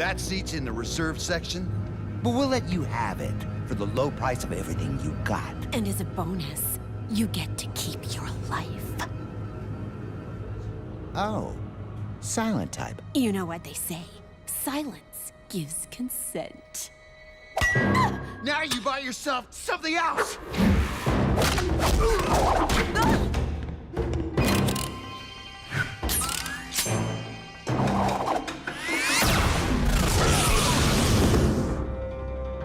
That seat's in the reserve section, but we'll let you have it for the low price of everything you got. And as a bonus, you get to keep your life. Oh, silent type. You know what they say, silence gives consent. Now you buy yourself something else!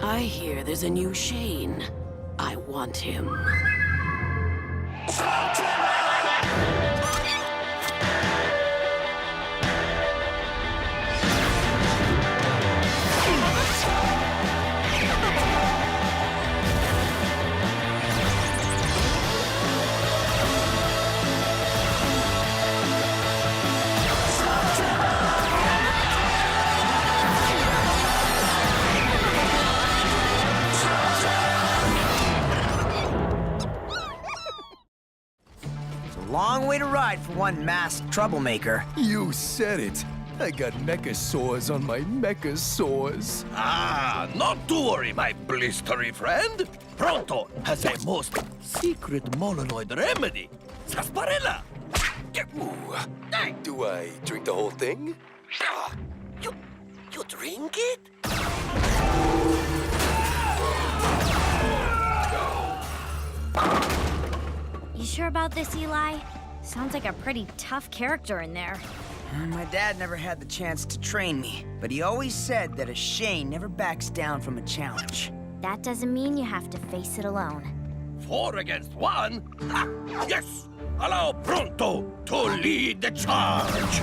I hear there's a new Shane. I want him. Long way to ride for one masked troublemaker. You said it. I got mechasaurs on my mechasaurs. Ah, not to worry, my blistery friend. Pronto has a most secret molonoid remedy. Sarsaparilla. Ooh. Do I drink the whole thing? You drink it? You sure about this, Eli? Sounds like a pretty tough character in there. My dad never had the chance to train me, but he always said that a Shane never backs down from a challenge. That doesn't mean you have to face it alone. 4 against 1? Ha! Yes! Allow Pronto to lead the charge!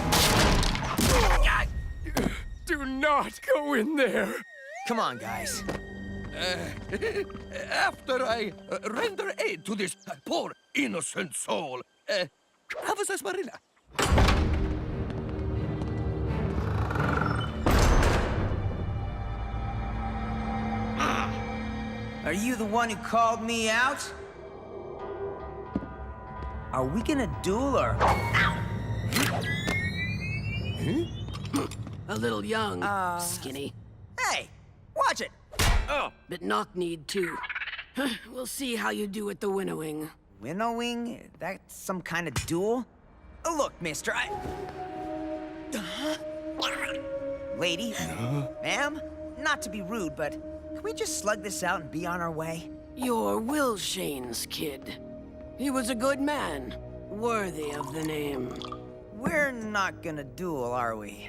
Do not go in there. Come on, guys. After I render aid to this poor innocent soul, have a sarsaparilla. Are you the one who called me out? Are we gonna duel or... A little young, skinny. Hey, watch it! But knock-kneed too. We'll see how you do at the winnowing. Winnowing? That's some kind of duel? Oh, look, mister, Lady? Ma'am? Not to be rude, but can we just slug this out and be on our way? You're Will Shane's kid. He was a good man, worthy of the name. We're not gonna duel, are we?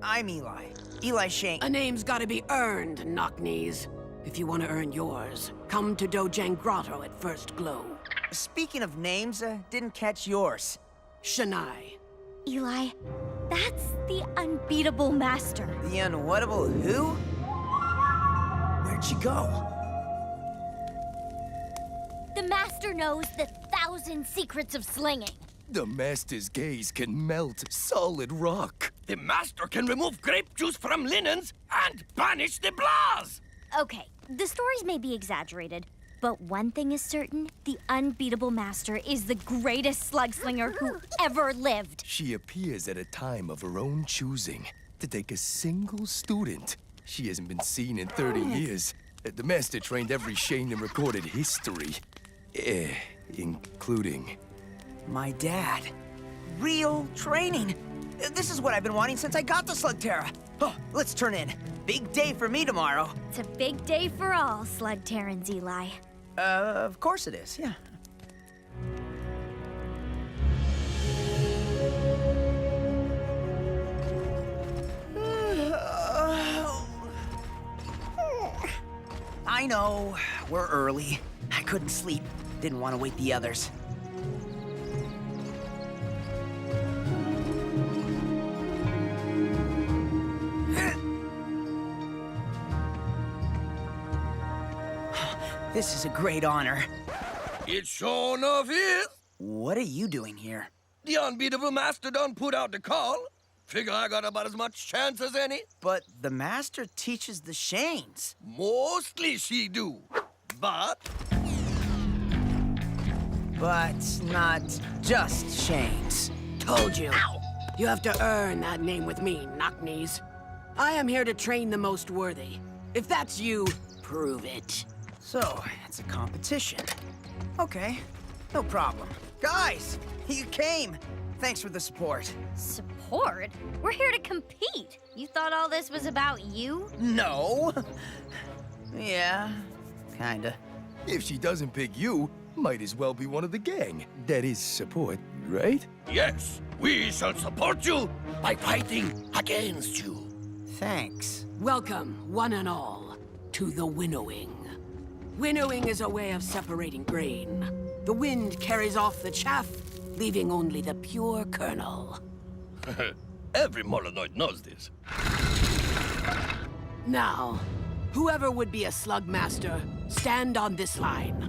I'm Eli. Eli Shane. A name's gotta be earned, knock-knees. If you want to earn yours, come to Dojang Grotto at first glow. Speaking of names, didn't catch yours. Shania. Eli, that's the Unbeatable Master. The unwhatable who? Where'd she go? The Master knows the 1,000 secrets of slinging. The Master's gaze can melt solid rock. The Master can remove grape juice from linens and banish the blahs! Okay, the stories may be exaggerated, but one thing is certain, the Unbeatable Master is the greatest slug slinger who ever lived. She appears at a time of her own choosing to take a single student. She hasn't been seen in 30 years. The Master trained every Shane in recorded history, including... My dad. Real training. This is what I've been wanting since I got to Slugterra. Oh, let's turn in. Big day for me tomorrow. It's a big day for all Slugterrans, Eli. Of course it is, yeah. I know, we're early. I couldn't sleep. Didn't want to wake the others. This is a great honor. It's sure enough is. What are you doing here? The Unbeatable Master done put out the call. Figure I got about as much chance as any. But the Master teaches the Shanes. Mostly she do. But not just Shanes. Told you. You have to earn that name with me, knock-knees. I am here to train the most worthy. If that's you, prove it. So, it's a competition. Okay, no problem. Guys, you came. Thanks for the support. Support? We're here to compete. You thought all this was about you? No. Yeah, kinda. If she doesn't pick you, might as well be one of the gang. That is support, right? Yes, we shall support you by fighting against you. Thanks. Welcome, one and all, to the winnowing. Winnowing is a way of separating grain. The wind carries off the chaff, leaving only the pure kernel. Every Molonoid knows this. Now, whoever would be a slug master, stand on this line.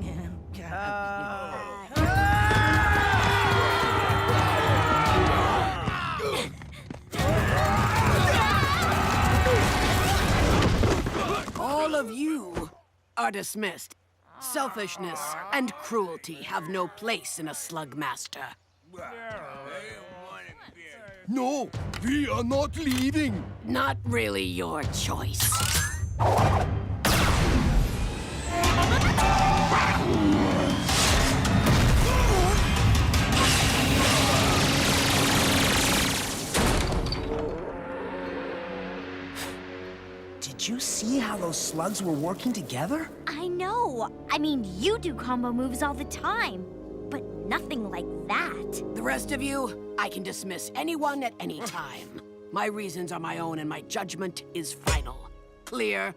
All of you are dismissed. Selfishness and cruelty have no place in a slug master. No, we are not leaving. Not really your choice. Did you see how those slugs were working together? I know. I mean, you do combo moves all the time, but nothing like that. The rest of you, I can dismiss anyone at any time. My reasons are my own and my judgment is final. Clear?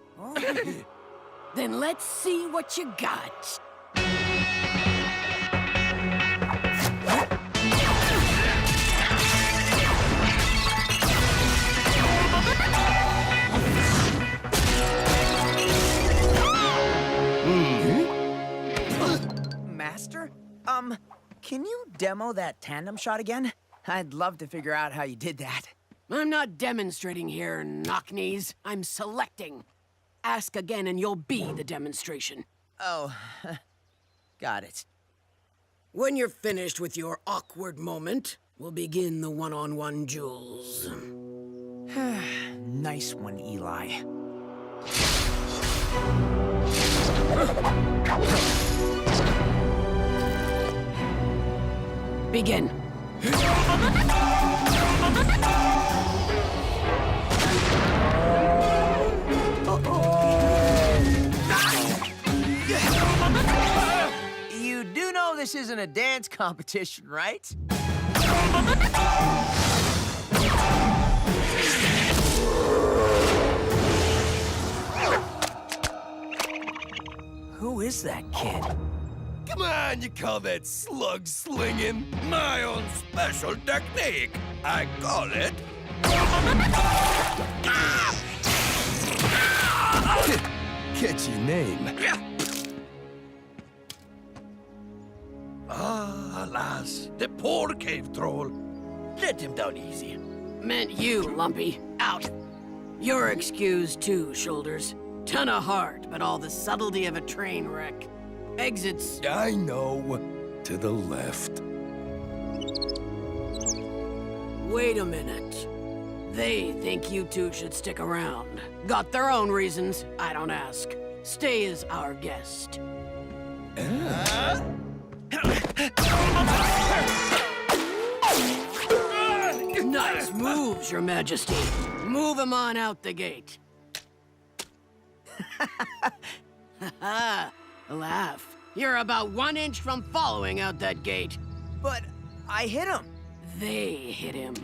Then let's see what you got. Master? Can you demo that tandem shot again? I'd love to figure out how you did that. I'm not demonstrating here, knock-knees. I'm selecting. Ask again and you'll be the demonstration. Oh, got it. When you're finished with your awkward moment, we'll begin the one-on-one duels. Nice one, Eli. Begin. You do know this isn't a dance competition, right? Who is that kid? Come on, you call that slug slinging? My own special technique. I call it... Catchy name. Ah, alas, the poor cave troll. Let him down easy. Meant you, Lumpy. Out. You're excused too, Shoulders. Ton of heart, but all the subtlety of a train wreck. Exits. I know. To the left. Wait a minute. They think you two should stick around. Got their own reasons. I don't ask. Stay as our guest. Nice moves, Your Majesty. Move him on out the gate. Laugh. You're about 1 inch from following out that gate. But I hit him. They hit him.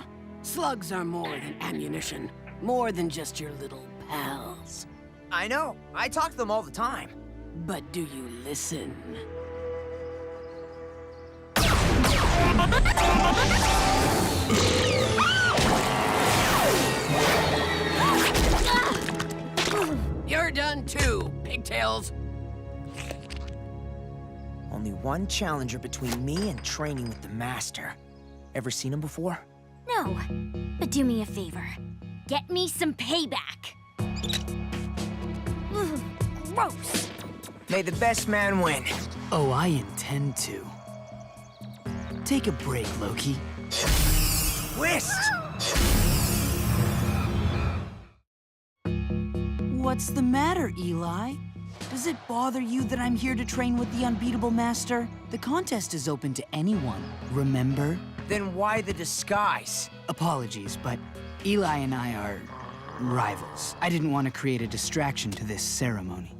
Slugs are more than ammunition. More than just your little pals. I know. I talk to them all the time. But do you listen? You're done too, pigtails. Only one challenger between me and training with the Master. Ever seen him before? No, but do me a favor. Get me some payback. Ugh, gross. May the best man win. Oh, I intend to. Take a break, Loki. Twist! What's the matter, Eli? Does it bother you that I'm here to train with the Unbeatable Master? The contest is open to anyone, remember? Then why the disguise? Apologies, but Eli and I are rivals. I didn't want to create a distraction to this ceremony.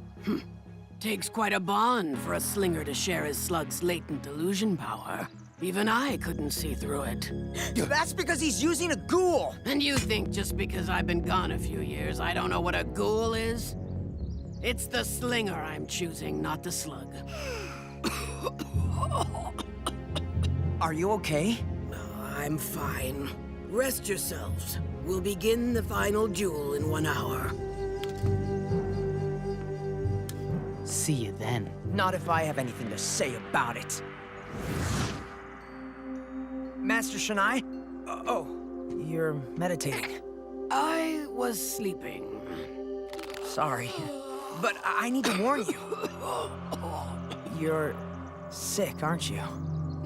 Takes quite a bond for a slinger to share his slug's latent illusion power. Even I couldn't see through it. That's because he's using a ghoul! And you think just because I've been gone a few years, I don't know what a ghoul is? It's the slinger I'm choosing, not the slug. Are you okay? I'm fine. Rest yourselves. We'll begin the final duel in 1 hour. See you then. Not if I have anything to say about it. Master Shanai? You're meditating. I was sleeping. Sorry, but I need to warn you. You're sick, aren't you?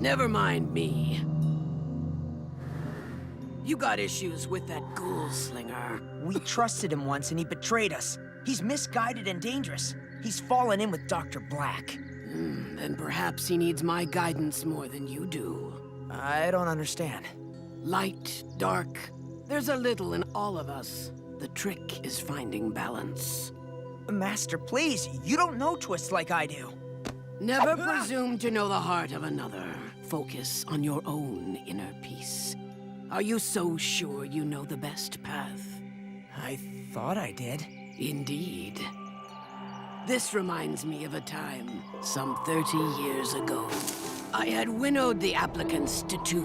Never mind me. You got issues with that ghoul slinger. We trusted him once and he betrayed us. He's misguided and dangerous. He's fallen in with Dr. Blakk. Then perhaps he needs my guidance more than you do. I don't understand. Light, dark, there's a little in all of us. The trick is finding balance. Master, please, you don't know twists like I do. Never presume to know the heart of another. Focus on your own inner peace. Are you so sure you know the best path? I thought I did. Indeed. This reminds me of a time, some 30 years ago. I had winnowed the applicants to 2.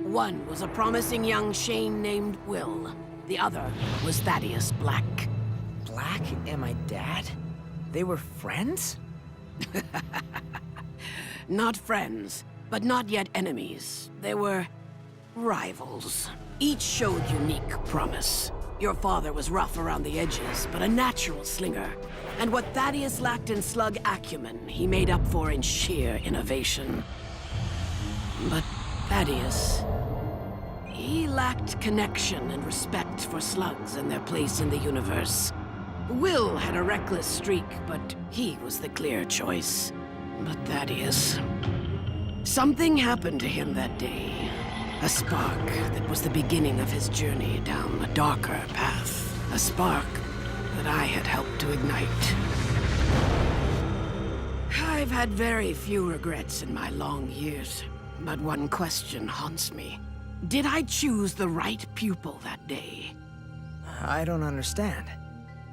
One was a promising young Shane named Will. The other was Thaddeus Blakk. Blakk and my dad? They were friends? Not friends, but not yet enemies. They were rivals. Each showed unique promise. Your father was rough around the edges, but a natural slinger. And what Thaddeus lacked in slug acumen, he made up for in sheer innovation. But Thaddeus, he lacked connection and respect for slugs and their place in the universe. Will had a reckless streak, but he was the clear choice. But Thaddeus... something happened to him that day. A spark that was the beginning of his journey down a darker path. A spark that I had helped to ignite. I've had very few regrets in my long years, but one question haunts me. Did I choose the right pupil that day? I don't understand.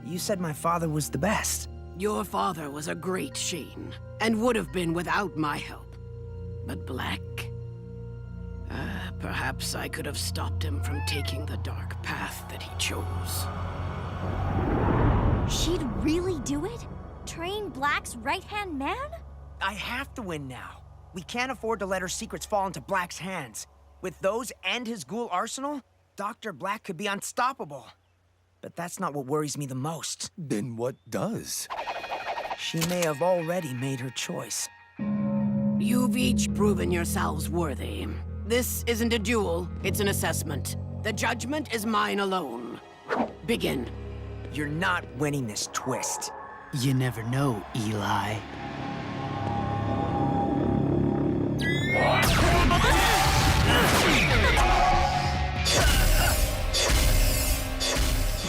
You said my father was the best. Your father was a great Shane, and would have been without my help. But Blakk? Perhaps I could have stopped him from taking the dark path that he chose. She'd really do it? Train Black's right-hand man? I have to win now. We can't afford to let her secrets fall into Black's hands. With those and his ghoul arsenal, Dr. Blakk could be unstoppable. But that's not what worries me the most. Then what does? She may have already made her choice. You've each proven yourselves worthy. This isn't a duel, it's an assessment. The judgment is mine alone. Begin. You're not winning this twist. You never know, Eli.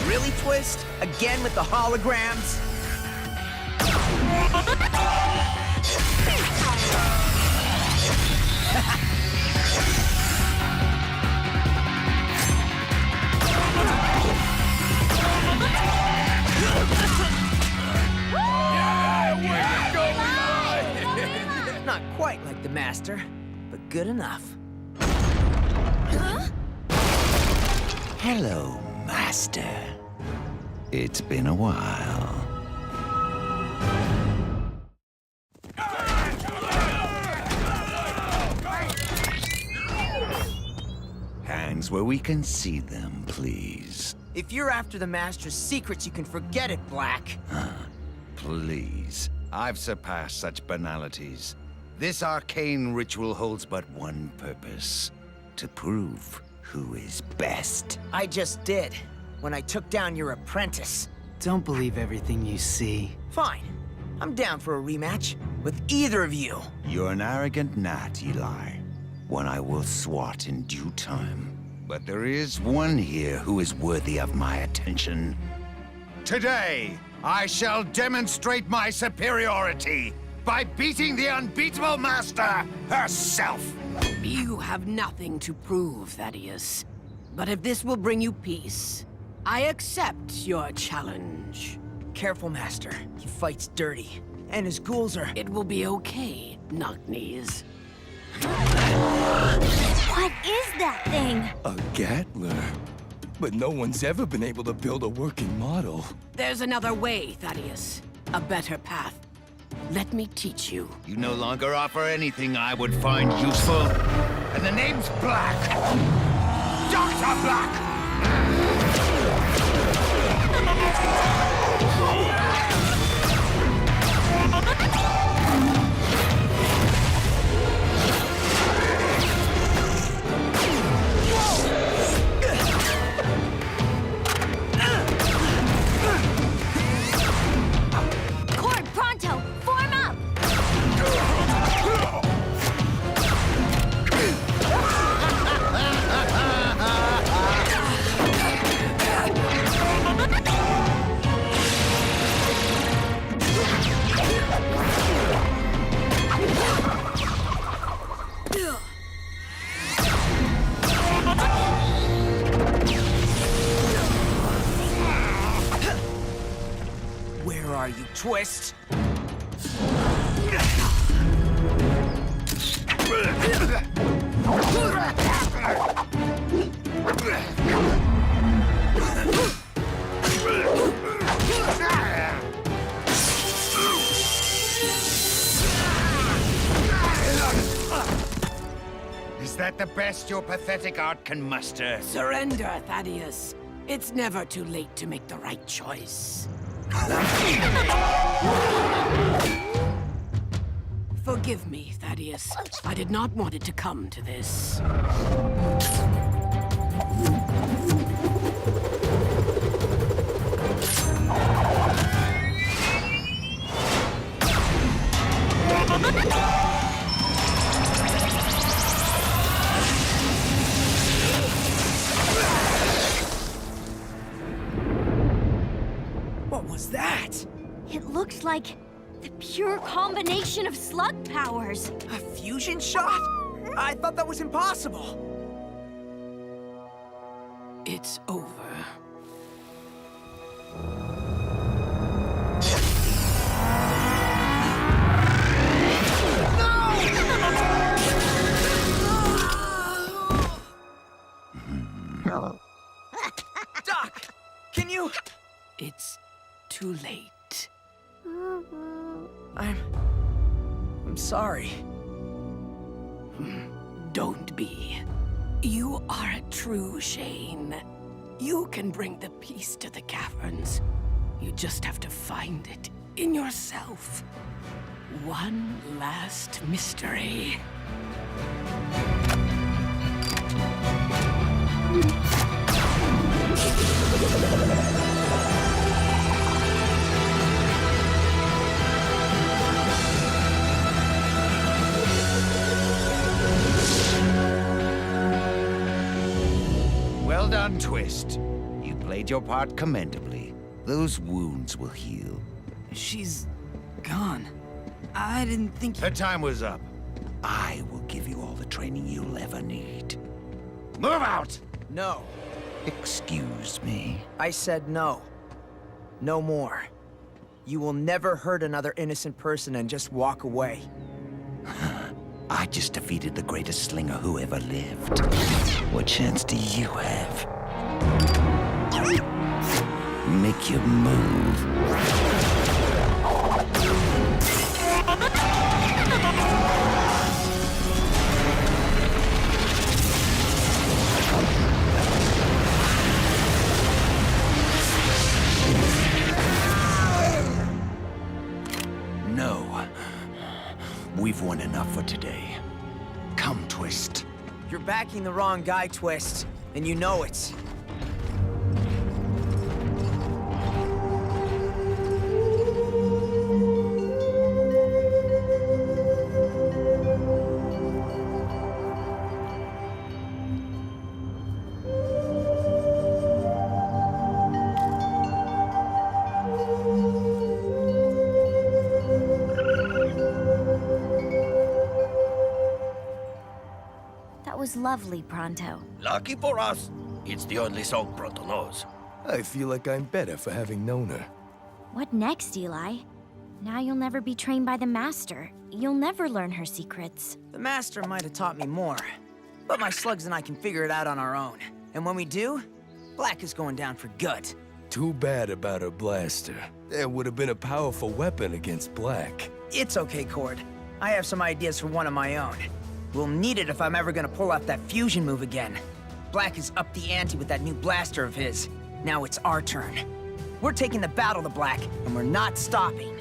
Really, Twist? Again with the holograms? Not quite like the Master, but good enough. Hello, Master. It's been a while. Hands where we can see them, please. If you're after the Master's secrets, you can forget it, Blakk. Please. I've surpassed such banalities. This arcane ritual holds but one purpose. To prove who is best. I just did, when I took down your apprentice. Don't believe everything you see. Fine. I'm down for a rematch with either of you. You're an arrogant gnat, Eli. One I will swat in due time. But there is one here who is worthy of my attention. Today, I shall demonstrate my superiority by beating the Unbeatable Master herself. You have nothing to prove, Thaddeus. But if this will bring you peace, I accept your challenge. Careful, Master. He fights dirty. And his ghouls are... It will be okay, Knock-Knees. What is that thing? A Gatler. But no one's ever been able to build a working model. There's another way, Thaddeus. A better path. Let me teach you. You no longer offer anything I would find useful. And the name's Blakk. Dr. Blakk! Pronto, form up! Where are you, Twist? Is that the best your pathetic art can muster? Surrender, Thaddeus. It's never too late to make the right choice. Forgive me, Thaddeus. I did not want it to come to this. What was that? It looks like the pure combination of slug powers. A fusion shot? I thought that was impossible. It's over. Doc, can you... It's too late. I'm sorry. Don't be. You are a true Shane. You can bring the peace to the caverns. You just have to find it in yourself. One last mystery. Well done, Twist. You played your part commendably. Those wounds will heal. She's gone. I didn't think Her time was up. I will give you all the training you'll ever need. Move out! No. Excuse me. I said no. No more. You will never hurt another innocent person and just walk away. I just defeated the greatest slinger who ever lived. What chance do you have? Make your move. No. We've won enough for today. Come, Twist. You're backing the wrong guy, Twist, and you know it. That was lovely, Pronto. Lucky for us, it's the only song Pronto knows. I feel like I'm better for having known her. What next, Eli? Now you'll never be trained by the Master. You'll never learn her secrets. The Master might have taught me more, but my slugs and I can figure it out on our own. And when we do, Blakk is going down for good. Too bad about her blaster. That would have been a powerful weapon against Blakk. It's okay, Cord. I have some ideas for one of my own. We'll need it if I'm ever gonna pull off that fusion move again. Blakk has upped the ante with that new blaster of his. Now it's our turn. We're taking the battle to Blakk, and we're not stopping.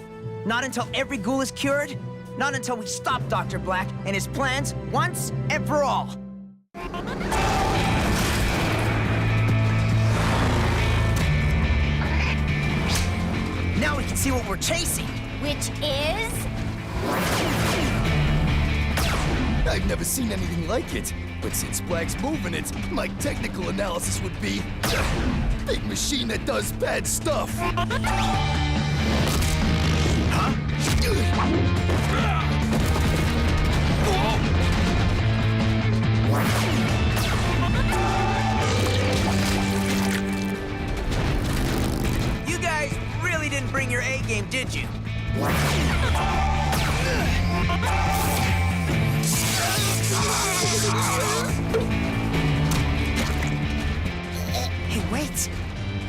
Not until every ghoul is cured, not until we stop Dr. Blakk and his plans once and for all. Now we can see what we're chasing. Which is... I've never seen anything like it, but since Black's moving it, my technical analysis would be... big machine that does bad stuff. Huh? You guys really didn't bring your A game, did you? Hey, wait!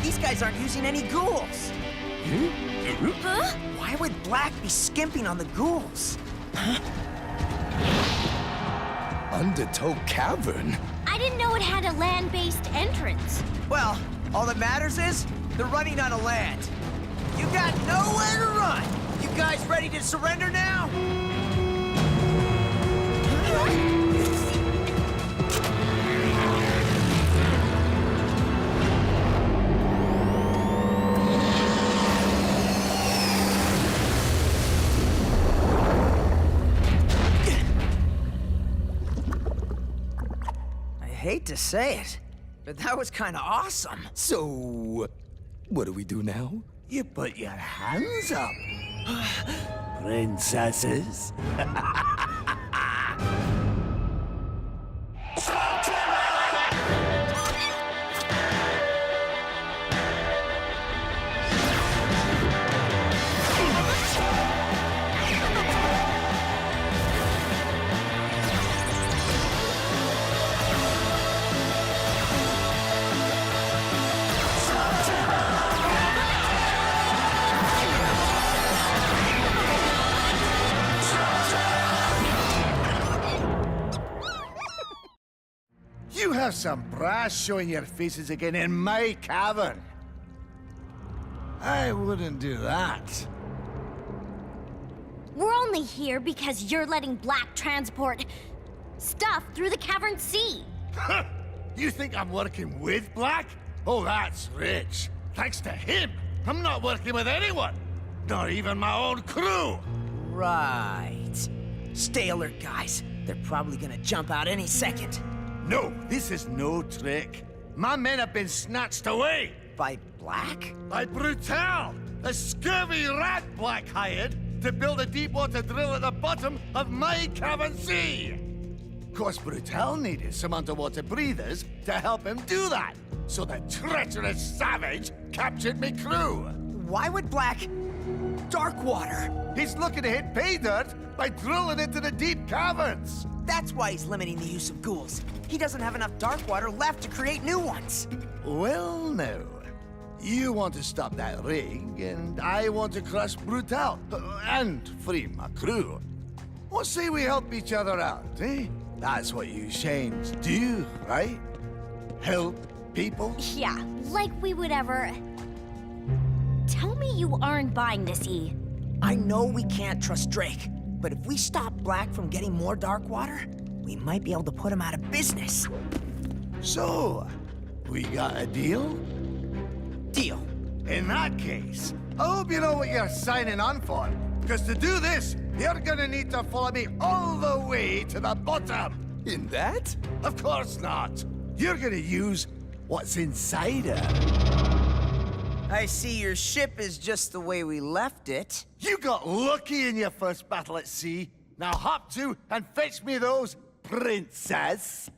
These guys aren't using any ghouls! Huh? Why would Blakk be skimping on the ghouls? Undertow Cavern? I didn't know it had a land-based entrance. Well, all that matters is they're running out of land. You got nowhere to run! You guys ready to surrender now? I hate to say it, but that was kind of awesome. So, what do we do now? You put your hands up, princesses. You have some brass showing your faces again in my cavern. I wouldn't do that. We're only here because you're letting Blakk transport stuff through the cavern sea. You think I'm working with Blakk? Oh, that's rich. Thanks to him, I'm not working with anyone. Not even my own crew. Right. Stay alert, guys. They're probably gonna jump out any second. No, this is no trick. My men have been snatched away. By Blakk? By Brutal, the scurvy rat Blakk hired to build a deep water drill at the bottom of my cavern sea. Of course, Brutal needed some underwater breathers to help him do that. So the treacherous savage captured me crew. Why would Blakk... Darkwater? He's looking to hit pay dirt by drilling into the deep caverns. That's why he's limiting the use of ghouls. He doesn't have enough Darkwater left to create new ones. Well, no. You want to stop that rig, and I want to crush Brutal, and free my crew. What say we help each other out, eh? That's what you Shanes do, right? Help people? Yeah, like we would ever... Tell me you aren't buying this, E. I know we can't trust Drake, but if we stop Blakk from getting more Darkwater, we might be able to put him out of business. So, we got a deal? Deal. In that case, I hope you know what you're signing on for. Because to do this, you're gonna need to follow me all the way to the bottom. In that? Of course not. You're gonna use what's inside her. I see your ship is just the way we left it. You got lucky in your first battle at sea. Now hop to and fetch me those princess.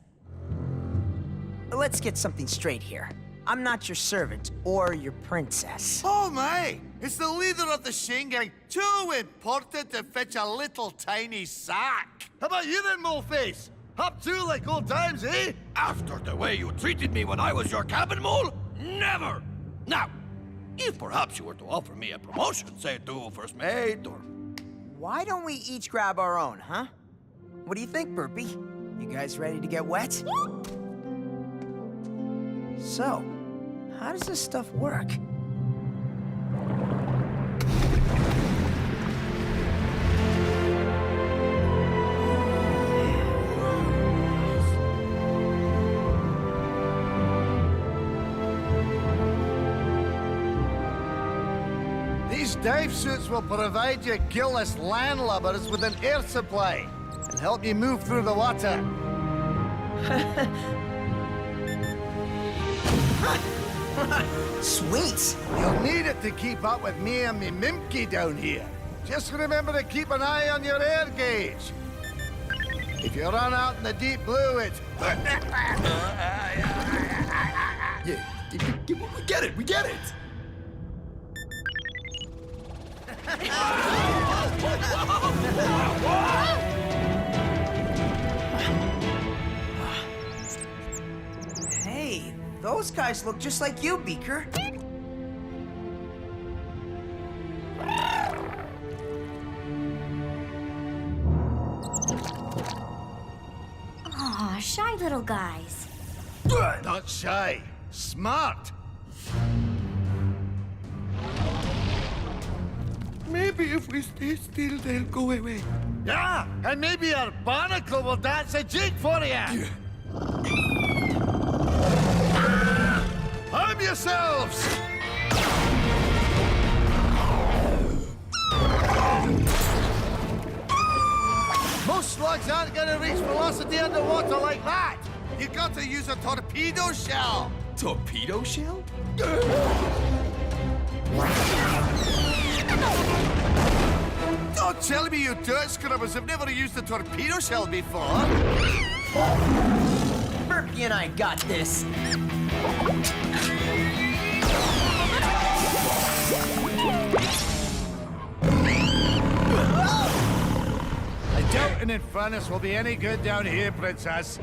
Let's get something straight here. I'm not your servant or your princess. Oh my! It's the leader of the Shane gang. Too important to fetch a little tiny sack. How about you then, Moleface? Up to like old times, eh? After the way you treated me when I was your cabin mole? Never! Now, if perhaps you were to offer me a promotion, say to first mate or... Why don't we each grab our own, huh? What do you think, Burpee? You guys ready to get wet? So, how does this stuff work? These dive suits will provide you gillless landlubbers with an air supply and help you move through the water. Sweet! You'll need it to keep up with me and me Mimky down here. Just remember to keep an eye on your air gauge. If you run out in the deep blue, it's... Yeah, we get it, we get it! Hey, those guys look just like you, Beaker. Aw, shy little guys. Not shy, smart. Maybe if we stay still, they'll go away. Yeah, and maybe our barnacle will dance a jig for you. Arm yourselves! Most slugs aren't gonna reach velocity underwater like that. You got to use a torpedo shell. Torpedo shell? Don't tell me you dirt scrubbers have never used a torpedo shell before. Burpee and I got this. I doubt an Infernus will be any good down here, Princess.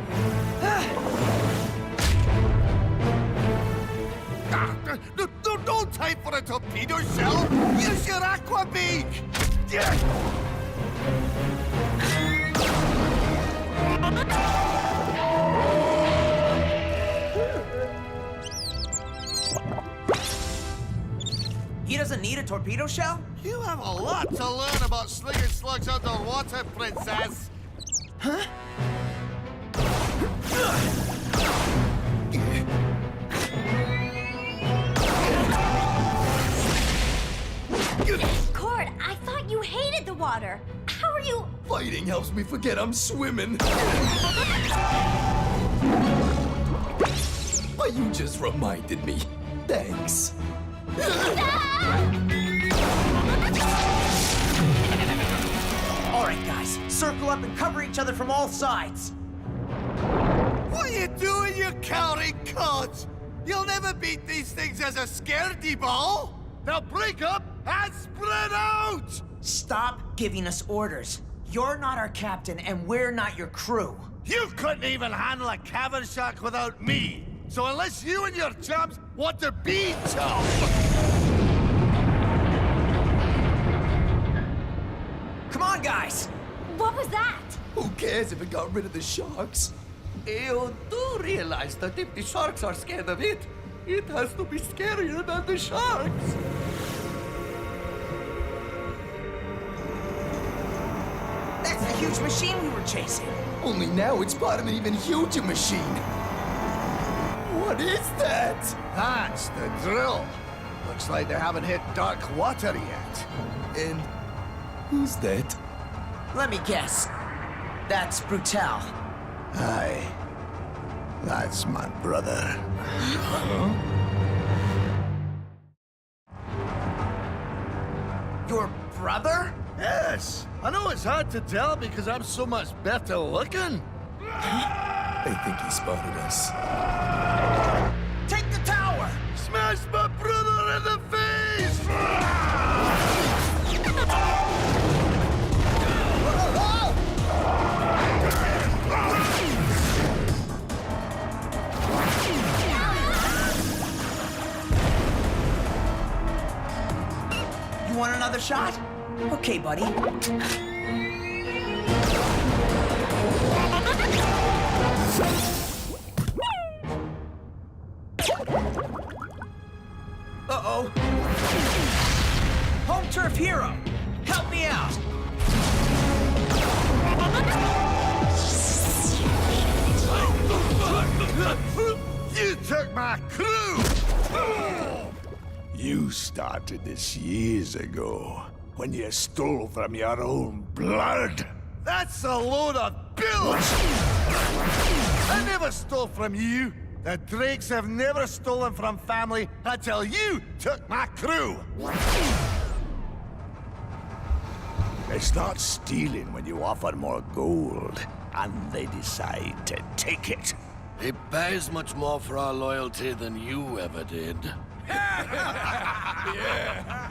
No time for a torpedo shell! Use your aqua beak! He doesn't need a torpedo shell? You have a lot to learn about slinging slugs underwater, Princess. Huh? Cord, I thought you hated the water. How are you? Fighting helps me forget I'm swimming. But you just reminded me. Thanks. All right, guys, circle up and cover each other from all sides. What are you doing, you cowering cods? You'll never beat these things as a scaredy ball. Now break up and spread out! Stop giving us orders. You're not our captain, and we're not your crew. You couldn't even handle a cavern shark without me. So unless you and your chums want to be tough... Come on, guys! What was that? Who cares if it got rid of the sharks? You do realize that if the sharks are scared of it, it has to be scarier than the sharks. That's the huge machine we were chasing. Only now it's part of an even huger machine. What is that? That's the drill. Looks like they haven't hit dark water yet. And who's that? Let me guess. That's Brutal. Aye. That's my brother. Your brother? Yes. I know it's hard to tell because I'm so much better looking. I think he spotted us. Take the tower! Smash my brother in the face! You want another shot? Okay, buddy. Uh-oh. Home turf hero, help me out. You took my crew! You started this years ago, when you stole from your own blood. That's a load of bilge! I never stole from you. The Drakes have never stolen from family until you took my crew. It's not stealing when you offer more gold, and they decide to take it. He pays much more for our loyalty than you ever did.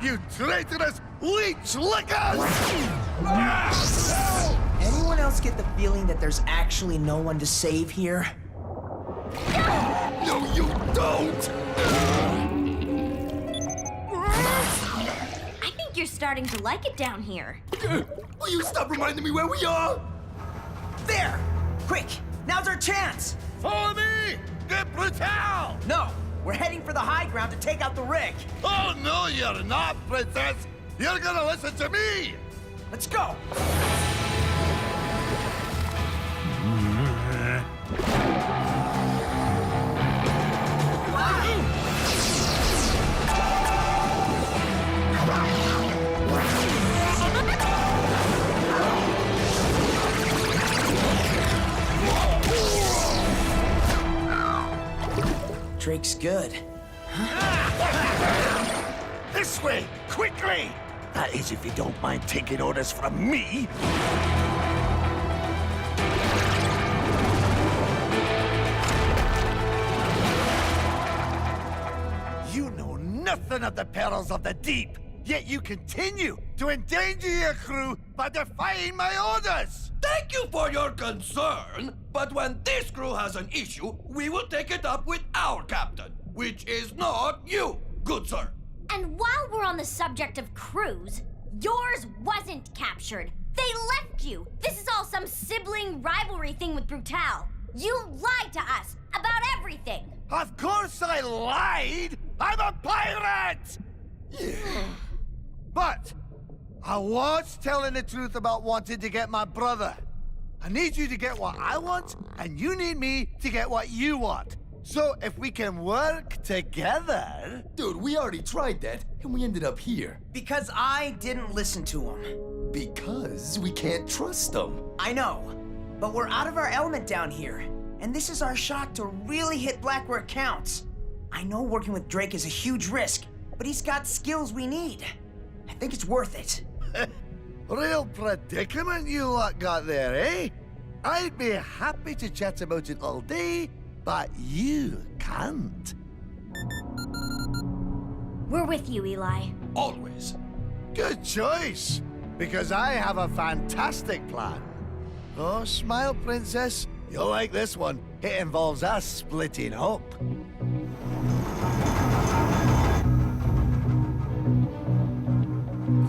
You traitorous leech lickers! Anyone else get the feeling that there's actually no one to save here? No, you don't! I think you're starting to like it down here. Will you stop reminding me where we are? There! Quick, now's our chance! Follow me! Get brutal! No, we're heading for the high ground to take out the rig. Oh, no, you're not, princess! You're gonna listen to me! Let's go! Drake's good. This way, quickly! That is if you don't mind taking orders from me. You know nothing of the perils of the deep, yet you continue to endanger your crew by defying my orders! Thank you for your concern, but when this crew has an issue, we will take it up with our captain, which is not you, good sir. And while we're on the subject of crews, yours wasn't captured. They left you. This is all some sibling rivalry thing with Brutal. You lied to us about everything. Of course I lied! I'm a pirate! But I was telling the truth about wanting to get my brother. I need you to get what I want, and you need me to get what you want. So if we can work together... Dude, we already tried that, and we ended up here. Because I didn't listen to him. Because we can't trust them. I know, but we're out of our element down here. And this is our shot to really hit Blakk where it counts. I know working with Drake is a huge risk, but he's got skills we need. I think it's worth it. Real predicament you lot got there, eh? I'd be happy to chat about it all day, but you can't. We're with you, Eli. Always. Good choice, because I have a fantastic plan. Oh, smile, princess. You'll like this one. It involves us splitting up.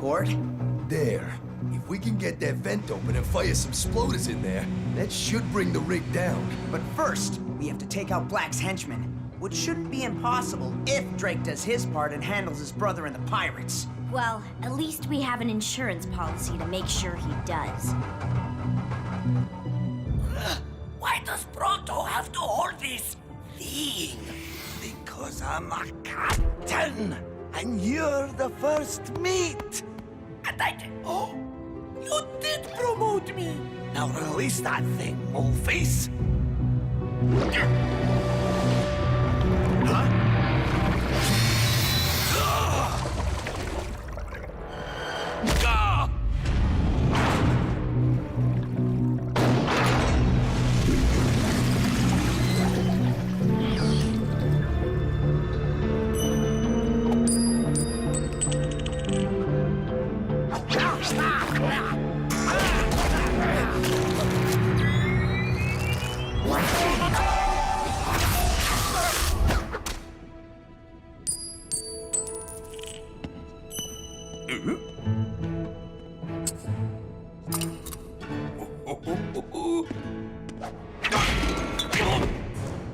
Cord? There. If we can get that vent open and fire some sploders in there, that should bring the rig down. But first, we have to take out Black's henchmen, which shouldn't be impossible if Drake does his part and handles his brother and the pirates. Well, at least we have an insurance policy to make sure he does. Why does Pronto have to hold this thing? Because I'm a captain, and you're the first mate. And I did. Oh, you did promote me. Now release that thing, moleface. Huh?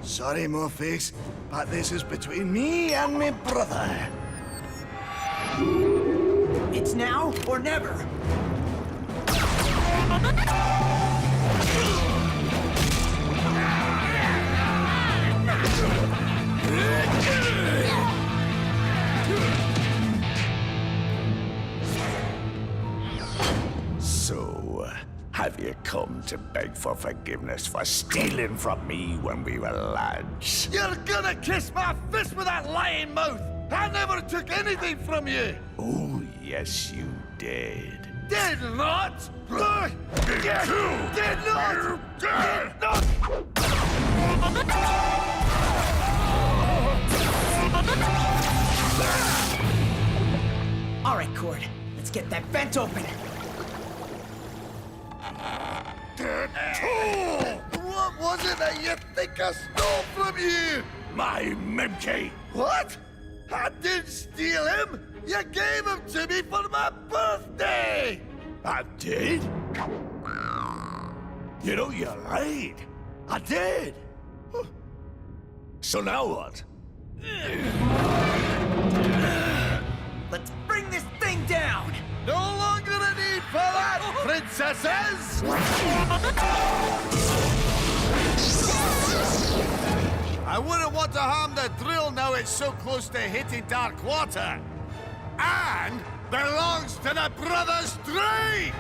Sorry, Moreface, but this is between me and my brother. It's now or never. So, have you come to beg for forgiveness for stealing from me when we were lads? You're gonna kiss my fist with that lying mouth! I never took anything from you! Oh, yes, you did. Did not! Did not! Did not! All right, Cord. Let's get that vent open. What was it that you think I stole from you? My Mimkey! What? I didn't steal him! You gave him to me for my birthday! I did? You know, you lied. I did. So now what? Let's bring this thing down. No longer a need for that, princesses! I wouldn't want to harm the drill now it's so close to hitting dark water. And belongs to the Brothers Drake!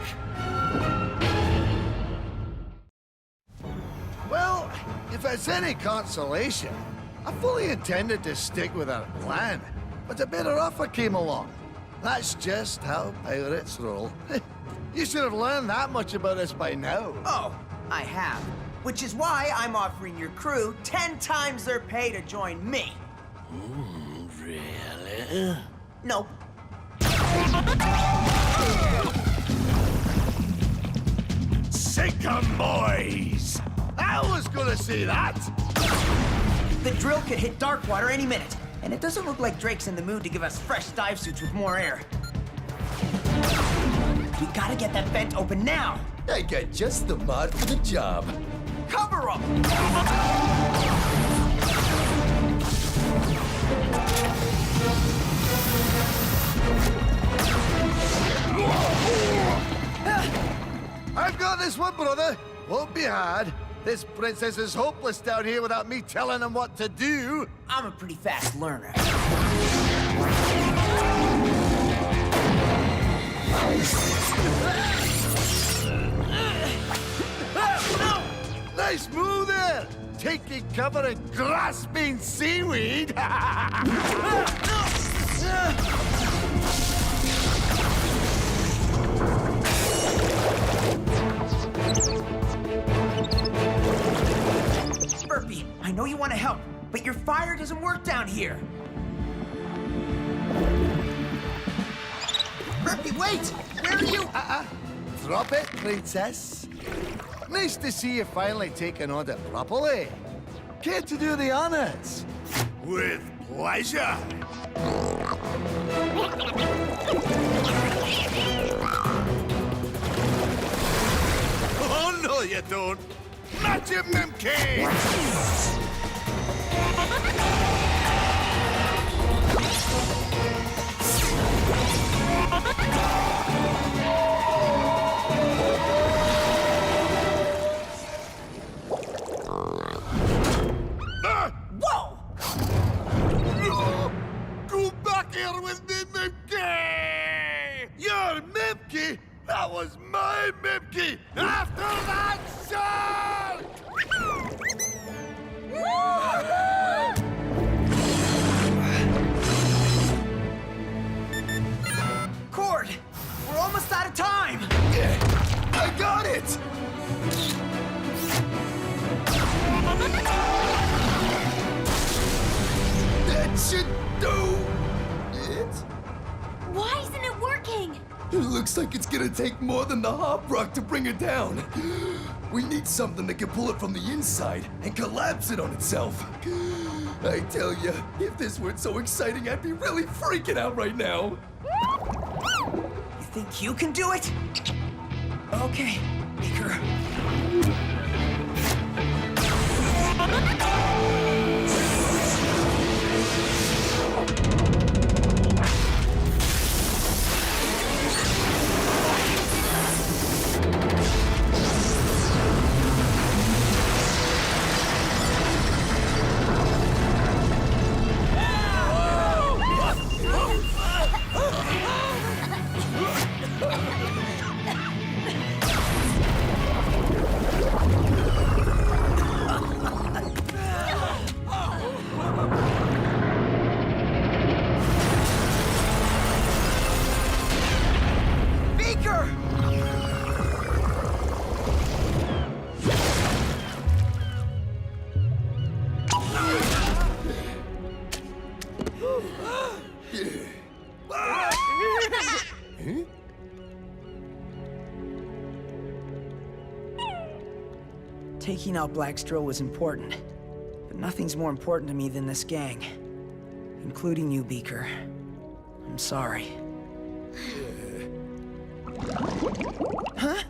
Well, if it's any consolation, I fully intended to stick with our plan, but a better offer came along. That's just how pirates roll. You should have learned that much about us by now. Oh, I have. Which is why I'm offering your crew 10 times their pay to join me. Really? Nope. Sink 'em, boys! I was gonna say that! The drill could hit Darkwater any minute, and it doesn't look like Drake's in the mood to give us fresh dive suits with more air. We gotta get that vent open now! I got just the mod for the job. Cover up! I've got this one, brother. Won't be hard. This princess is hopeless down here without me telling him what to do. I'm a pretty fast learner. Nice move there! Taking cover in grasping seaweed! Burpee, I know you want to help, but your fire doesn't work down here. Burpee, wait! Where are you? Drop it, princess. Nice to see you finally taking on it properly. Care to do the honors? With pleasure. Oh, no, you don't. Not your Mimkey! Whoa! No! Go back here with me, Mimkey! Your Mimkey? That was my Mimkey! After that shark! Cord, Looks like it's gonna take more than the hop rock to bring her down. We need something that can pull it from the inside and collapse it on itself. I tell you, if this weren't so exciting, I'd be really freaking out right now. You think you can do it? Okay, Beaker. Taking out Black's drill was important, but nothing's more important to me than this gang, including you, Beaker. I'm sorry. Huh?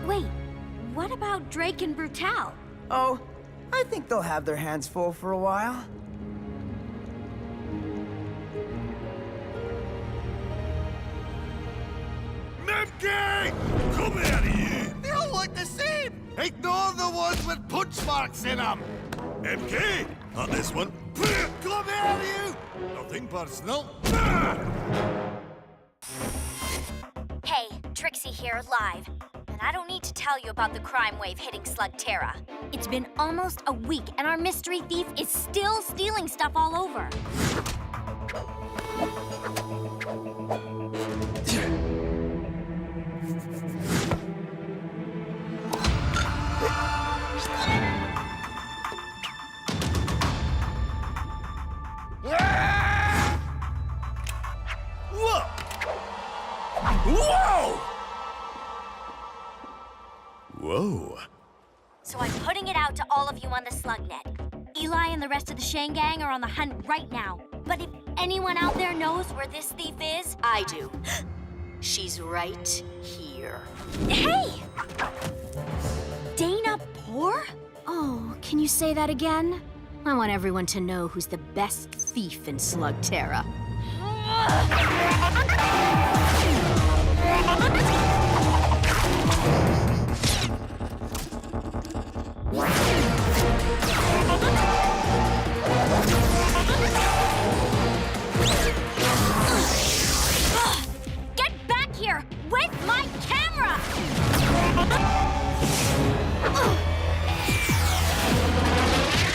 Wait, what about Drake and Brutal? Oh, I think they'll have their hands full for a while. Memke! Come here, you! They all look the same! Ignore the ones with punch marks in them! MK! Not this one. Come here, you! Nothing personal. Hey, Trixie here, live. And I don't need to tell you about the crime wave hitting Slugterra. It's been almost a week, and our mystery thief is still stealing stuff all over. Whoa! Whoa. So I'm putting it out to all of you on the Slugnet. Eli and the rest of the Shane gang are on the hunt right now. But if anyone out there knows where this thief is, I do. She's right here. Hey! Dana Poor? Oh, can you say that again? I want everyone to know who's the best thief in Slugterra. Get back here with my camera!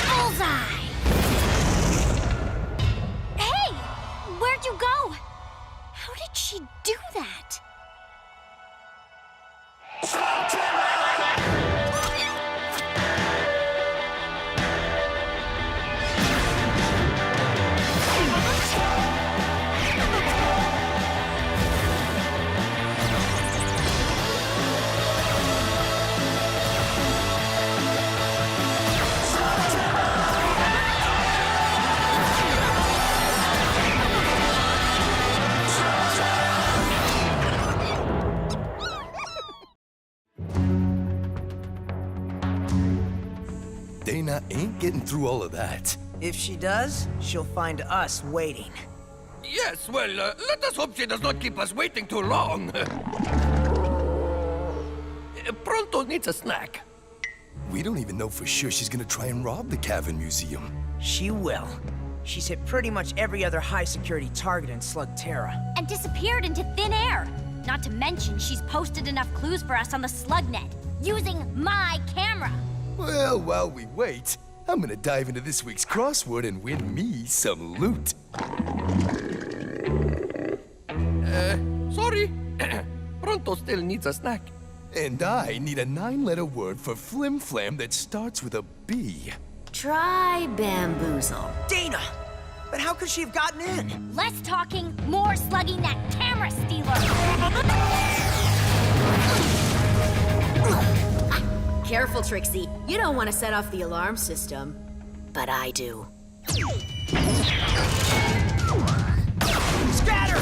Bullseye! Hey! Where'd you go? How did she do that? Dana ain't getting through all of that. If she does, she'll find us waiting. Yes, well, let us hope she does not keep us waiting too long. Pronto needs a snack. We don't even know for sure she's gonna try and rob the Cavern Museum. She will. She's hit pretty much every other high-security target in Slugterra. And disappeared into thin air. Not to mention, she's posted enough clues for us on the Slugnet, using my camera. Well, while we wait, I'm gonna dive into this week's crossword and win me some loot. Sorry. Pronto still needs a snack. And I need a 9-letter word for flim-flam that starts with a B. Try bamboozle. Dana! But how could she have gotten in? Less talking, more slugging that camera stealer. Careful, Trixie. You don't want to set off the alarm system. But I do. Scatter!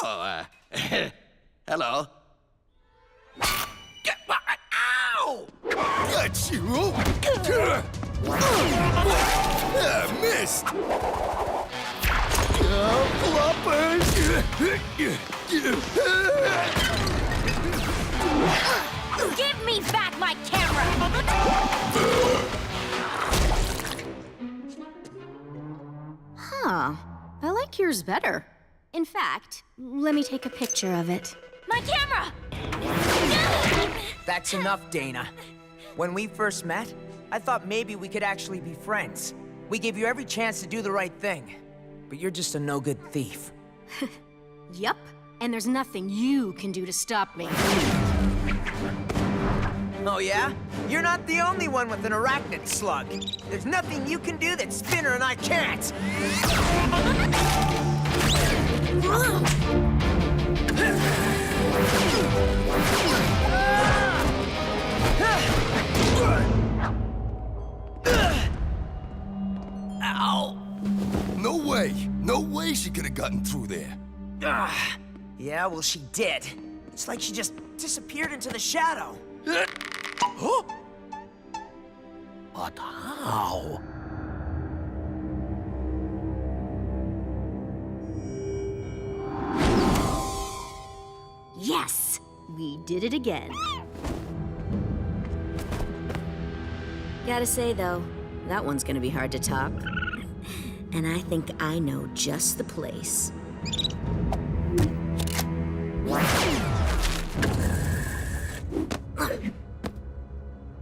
Oh, hello. Ow! Got you! Missed! Give me back my camera! Huh. I like yours better. In fact, let me take a picture of it. My camera! That's enough, Dana. When we first met, I thought maybe we could actually be friends. We gave you every chance to do the right thing. But you're just a no-good thief. Yup. And there's nothing you can do to stop me. Oh yeah? You're not the only one with an arachnid slug. There's nothing you can do that Spinner and I can't. Ow! No way! No way she could have gotten through there. Yeah, well, she did. It's like she just disappeared into the shadow. Huh? But how? Yes! We did it again. Gotta say, though, that one's gonna be hard to top. And I think I know just the place.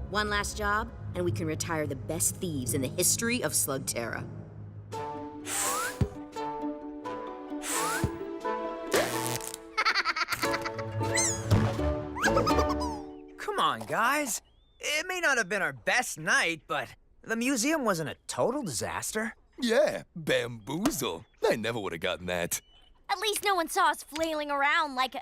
One last job, and we can retire the best thieves in the history of Slugterra. Come on, guys. It may not have been our best night, but the museum wasn't a total disaster. Yeah, bamboozle. I never would have gotten that. At least no one saw us flailing around like a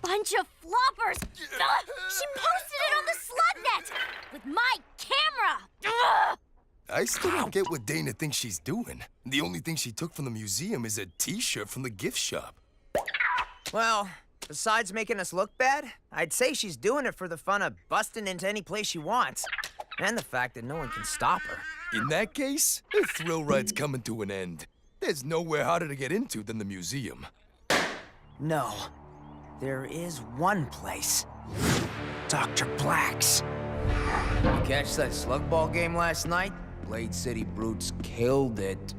bunch of floppers. Ugh, she posted it on the slug net with my camera. Ugh. I still don't get what Dana thinks she's doing. The only thing she took from the museum is a t-shirt from the gift shop. Well, besides making us look bad, I'd say she's doing it for the fun of busting into any place she wants. And the fact that no one can stop her. In that case, the thrill ride's coming to an end. There's nowhere harder to get into than the museum. No, there is one place. Dr. Blakk's. You catch that slug ball game last night? Blade City Brutes killed it.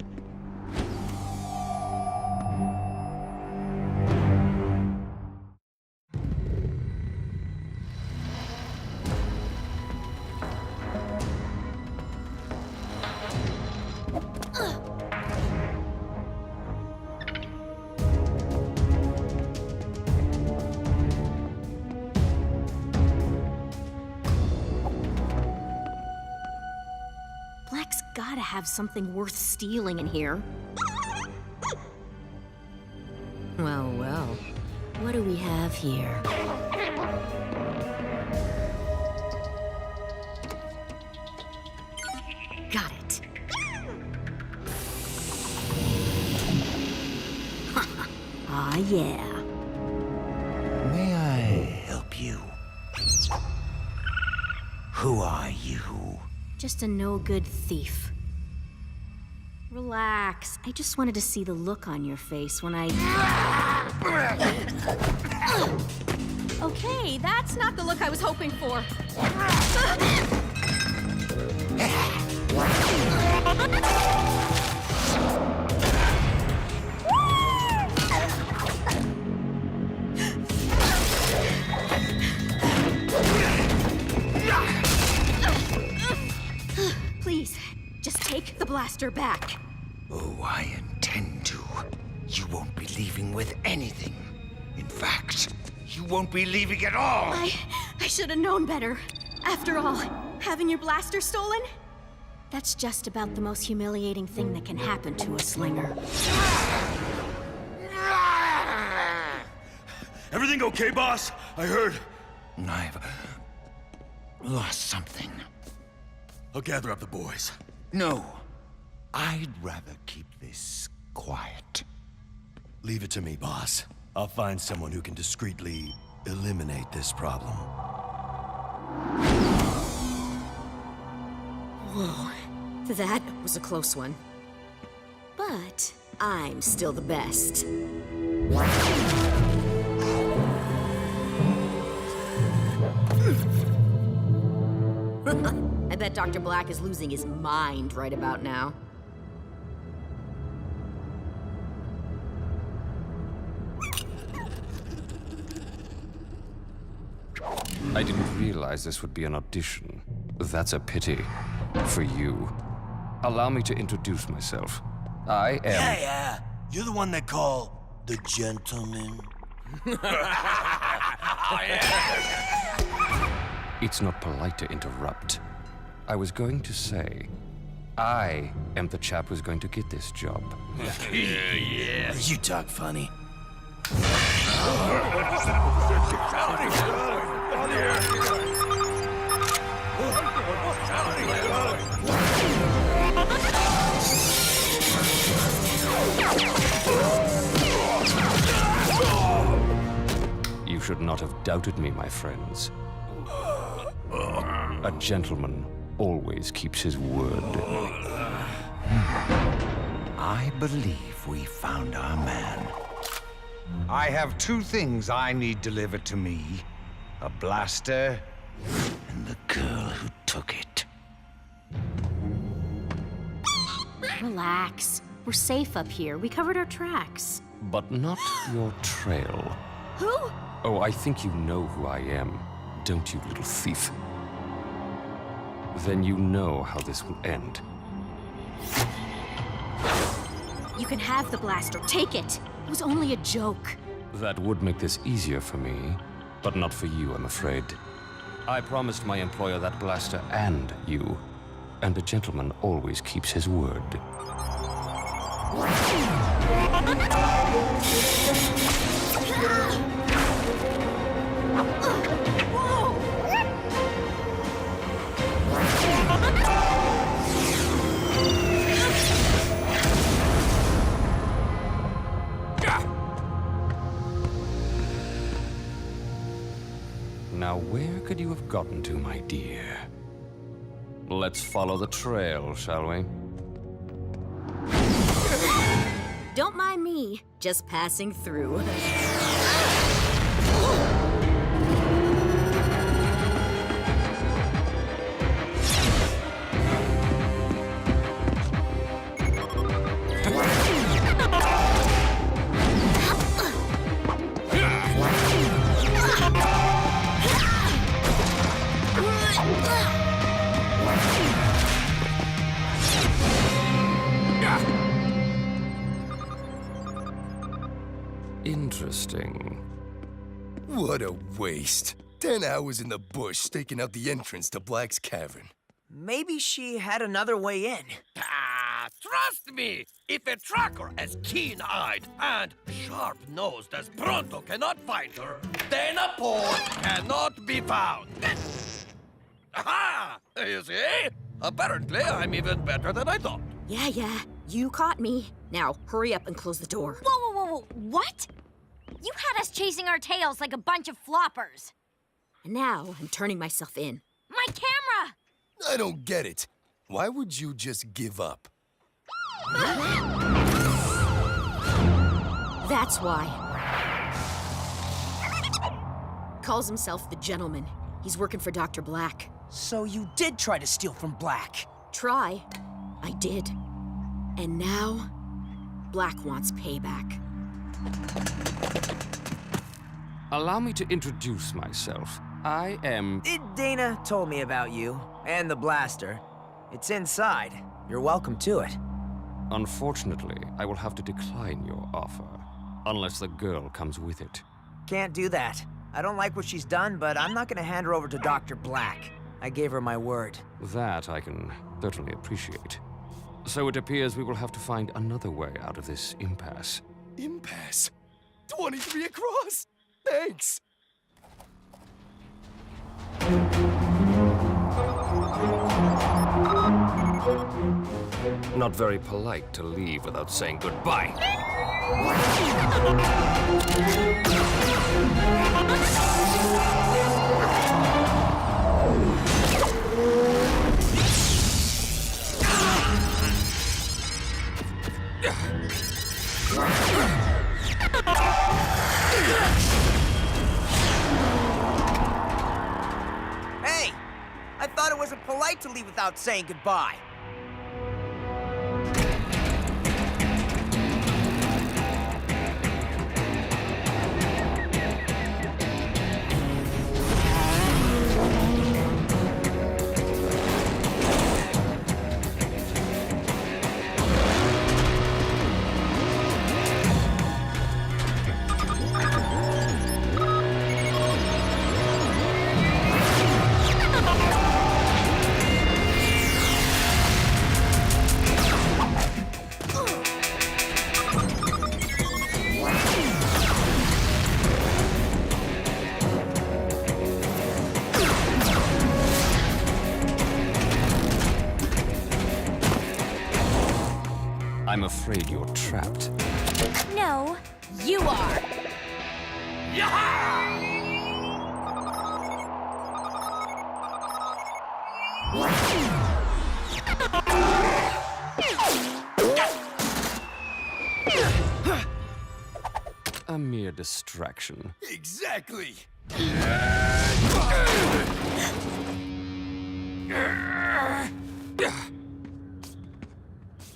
Black's gotta have something worth stealing in here. Well, well. What do we have here? Got it. Ah, yeah. May I help you? Who are you? Just a no-good thief. Relax. I just wanted to see the look on your face when I... Okay, that's not the look I was hoping for. blaster back. Oh, I intend to. You won't be leaving with anything. In fact, you won't be leaving at all! I should have known better. After all, having your blaster stolen? That's just about the most humiliating thing that can happen to a slinger. Everything okay, boss? I heard. I've lost something. I'll gather up the boys. No, I'd rather keep this quiet. Leave it to me, boss. I'll find someone who can discreetly eliminate this problem. Whoa, that was a close one. But I'm still the best. I bet Dr. Blakk is losing his mind right about now. I didn't realize this would be an audition. That's a pity. For you. Allow me to introduce myself. I am... Yeah. You're the one they call the gentleman. It's not polite to interrupt. I was going to say, I am the chap who's going to get this job. You talk funny. You should not have doubted me, my friends. A gentleman always keeps his word. I believe we found our man. I have two things I need delivered to me. A blaster and the girl who took it. Relax. We're safe up here. We covered our tracks. But not your trail. Who? Oh, I think you know who I am, don't you, little thief? Then you know how this will end. You can have the blaster. Take it. It was only a joke. That would make this easier for me, but not for you, I'm afraid. I promised my employer that blaster and you, and a gentleman always keeps his word. Now, where could you have gotten to, my dear? Let's follow the trail, shall we? Don't mind me, just passing through. Interesting. What a waste. 10 hours in the bush staking out the entrance to Black's cavern. Maybe she had another way in. Trust me! If a tracker as keen-eyed and sharp-nosed as Pronto cannot find her, then a port cannot be found. Aha! You see? Apparently, I'm even better than I thought. Yeah, you caught me. Now, hurry up and close the door. Whoa. What? You had us chasing our tails like a bunch of floppers. And now, I'm turning myself in. My camera! I don't get it. Why would you just give up? That's why. Calls himself the gentleman. He's working for Dr. Blakk. So you did try to steal from Blakk. Try. I did. And now, Blakk wants payback. Allow me to introduce myself. I am... Dana told me about you, and the blaster. It's inside. You're welcome to it. Unfortunately, I will have to decline your offer, unless the girl comes with it. Can't do that. I don't like what she's done, but I'm not gonna hand her over to Dr. Blakk. I gave her my word. That I can certainly appreciate. So it appears we will have to find another way out of this impasse. Impasse? 23 across? Thanks! Not very polite to leave without saying goodbye. Hey! I thought it wasn't polite to leave without saying goodbye. I'm afraid you're trapped. No, you are. A mere distraction. Exactly!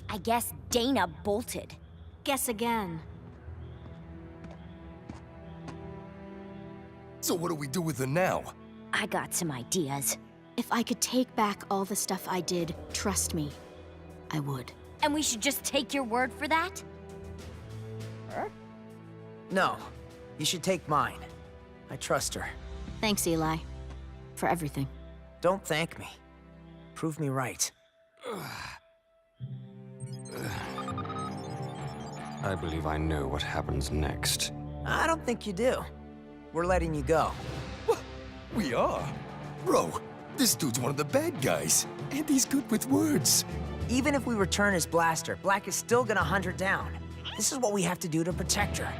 I guess Dana bolted. Guess again. So what do we do with her now? I got some ideas. If I could take back all the stuff I did, trust me, I would. And we should just take your word for that? No, you should take mine. I trust her. Thanks, Eli, for everything. Don't thank me. Prove me right. I believe I know what happens next. I don't think you do. We're letting you go. We are? Bro, this dude's one of the bad guys, and he's good with words. Even if we return his blaster, Blakk is still gonna hunt her down. This is what we have to do to protect her.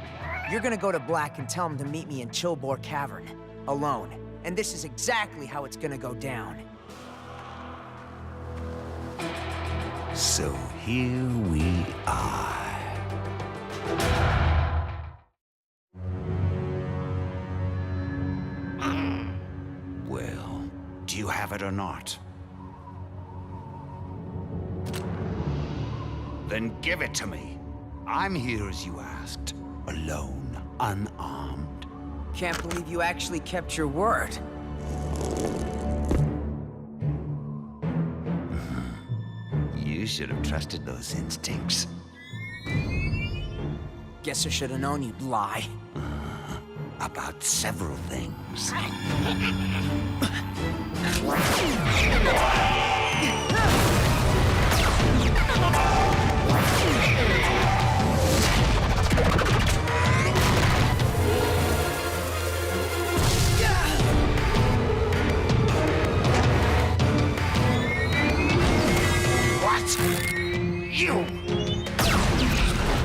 You're gonna go to Blakk and tell him to meet me in Chilbor Cavern, alone. And this is exactly how it's gonna go down. So here we are. Well, do you have it or not? Then give it to me. I'm here as you asked, alone, unarmed. Can't believe you actually kept your word. You should have trusted those instincts. Guess I should have known you'd lie. About several things. You!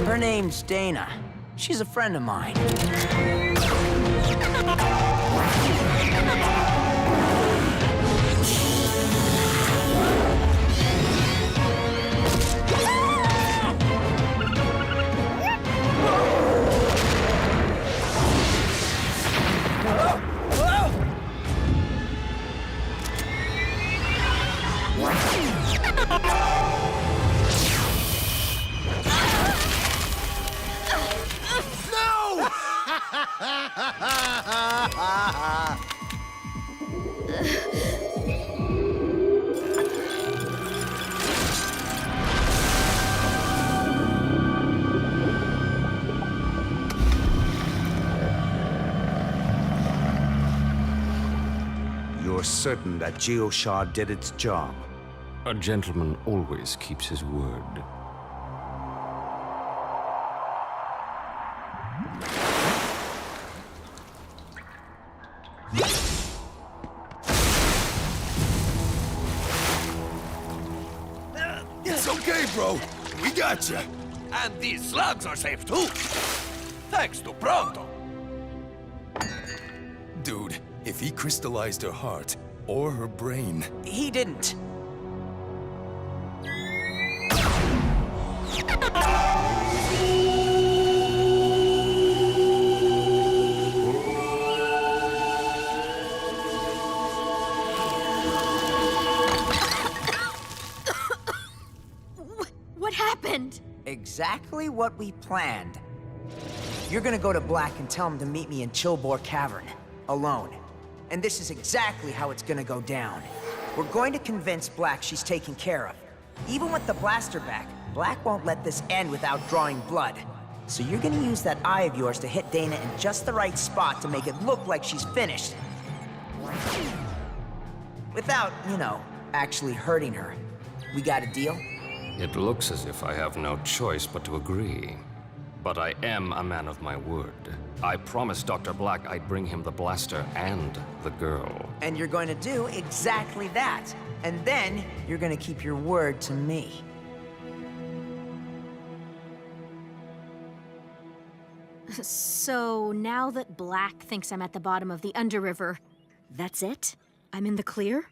Her name's Dana. She's a friend of mine. you're certain that Geoshard did its job. A gentleman always keeps his word. It's okay, bro. We got you. And these slugs are safe too. Thanks to Pronto. Dude, if he crystallized her heart or her brain... He didn't. What happened? Exactly what we planned. You're gonna go to Blakk and tell him to meet me in Chilbor Cavern, alone. And this is exactly how it's gonna go down. We're going to convince Blakk she's taken care of. Even with the blaster back, Blakk won't let this end without drawing blood. So you're gonna use that eye of yours to hit Dana in just the right spot to make it look like she's finished. Without, you know, actually hurting her. We got a deal? It looks as if I have no choice but to agree. But I am a man of my word. I promised Dr. Blakk I'd bring him the blaster and the girl. And you're going to do exactly that. And then you're going to keep your word to me. So now that Blakk thinks I'm at the bottom of the Underriver, that's it? I'm in the clear?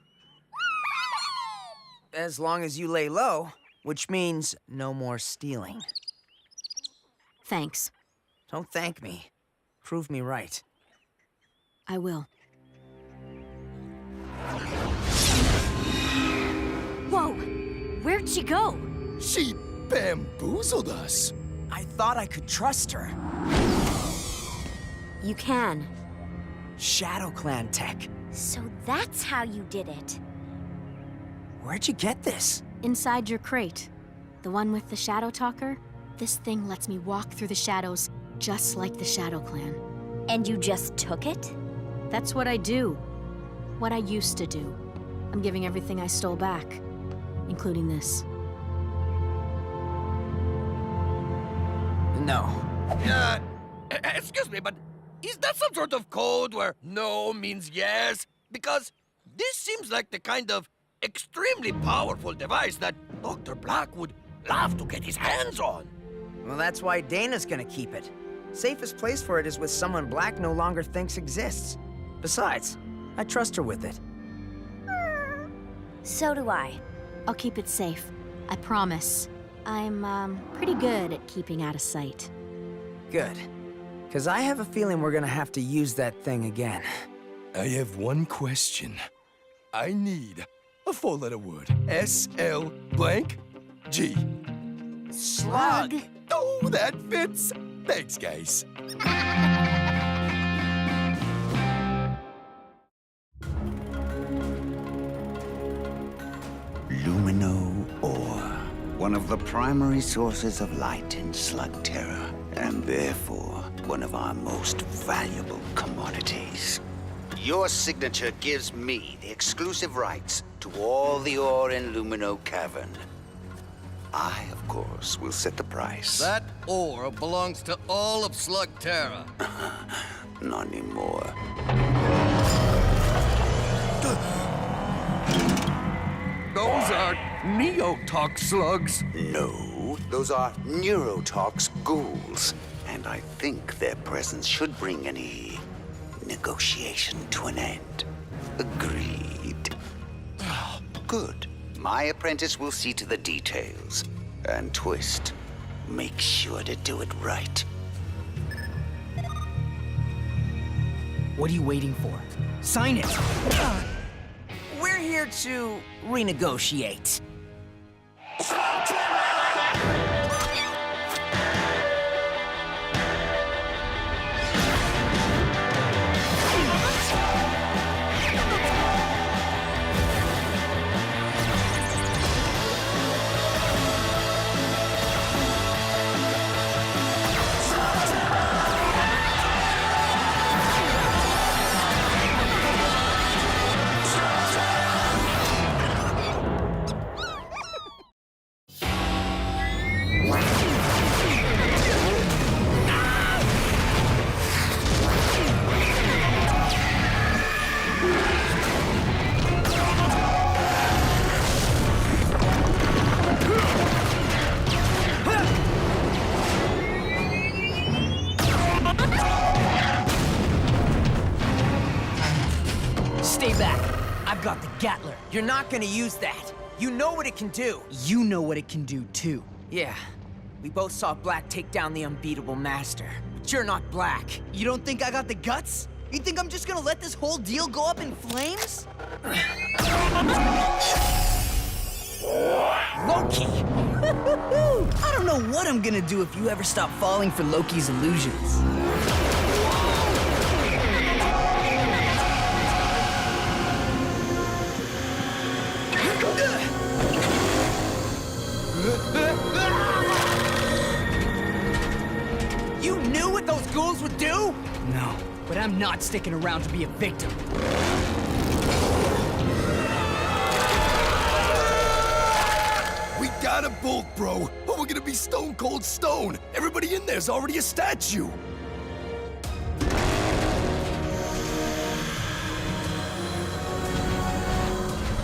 As long as you lay low, which means no more stealing. Thanks. Don't thank me. Prove me right. I will. Whoa! Where'd she go? She bamboozled us. I thought I could trust her. You can. Shadow Clan tech. So that's how you did it. Where'd you get this? Inside your crate. The one with the Shadow Talker? This thing lets me walk through the shadows, just like the Shadow Clan. And you just took it? That's what I do. What I used to do. I'm giving everything I stole back, including this. No. Excuse me, but is that some sort of code where no means yes? Because this seems like the kind of extremely powerful device that Dr. Blakk would love to get his hands on. Well, that's why Dana's gonna keep it. Safest place for it is with someone Blakk no longer thinks exists. Besides, I trust her with it. So do I. I'll keep it safe. I promise. I'm, pretty good at keeping out of sight. Good. Because I have a feeling we're gonna have to use that thing again. I have one question. I need a four-letter word. S-L blank G. Slug! Oh, that fits! Thanks, guys. Lumino ore, one of the primary sources of light in Slugterra, and therefore one of our most valuable commodities. Your signature gives me the exclusive rights to all the ore in Lumino Cavern. I, of course, will set the price. That ore belongs to all of Slugterra. Not anymore. Those are Neotox slugs. No, those are Neurotox ghouls. And I think their presence should bring any negotiation to an end. Agreed. Good. My apprentice will see to the details. And Twist, make sure to do it right. What are you waiting for? Sign it! We're here to renegotiate. Stay back. I've got the Gatler. You're not gonna use that. You know what it can do. You know what it can do, too. Yeah, we both saw Blakk take down the Unbeatable Master. But you're not Blakk. You don't think I got the guts? You think I'm just gonna let this whole deal go up in flames? Loki! I don't know what I'm gonna do if you ever stop falling for Loki's illusions. You knew what those ghouls would do? No, but I'm not sticking around to be a victim. We gotta bolt, bro, or we're gonna be stone cold stone. Everybody in there's already a statue.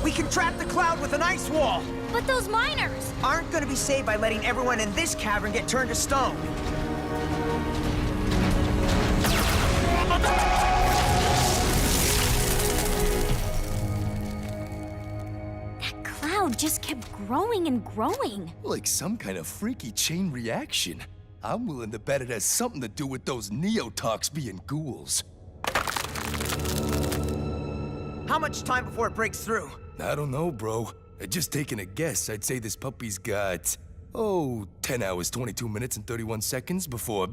We can trap the cloud with an ice wall. But those miners! Aren't gonna be saved by letting everyone in this cavern get turned to stone. That cloud just kept growing and growing. Like some kind of freaky chain reaction. I'm willing to bet it has something to do with those neotox being ghouls. How much time before it breaks through? I don't know, bro. Just taking a guess, I'd say this puppy's got, 10 hours, 22 minutes, and 31 seconds before...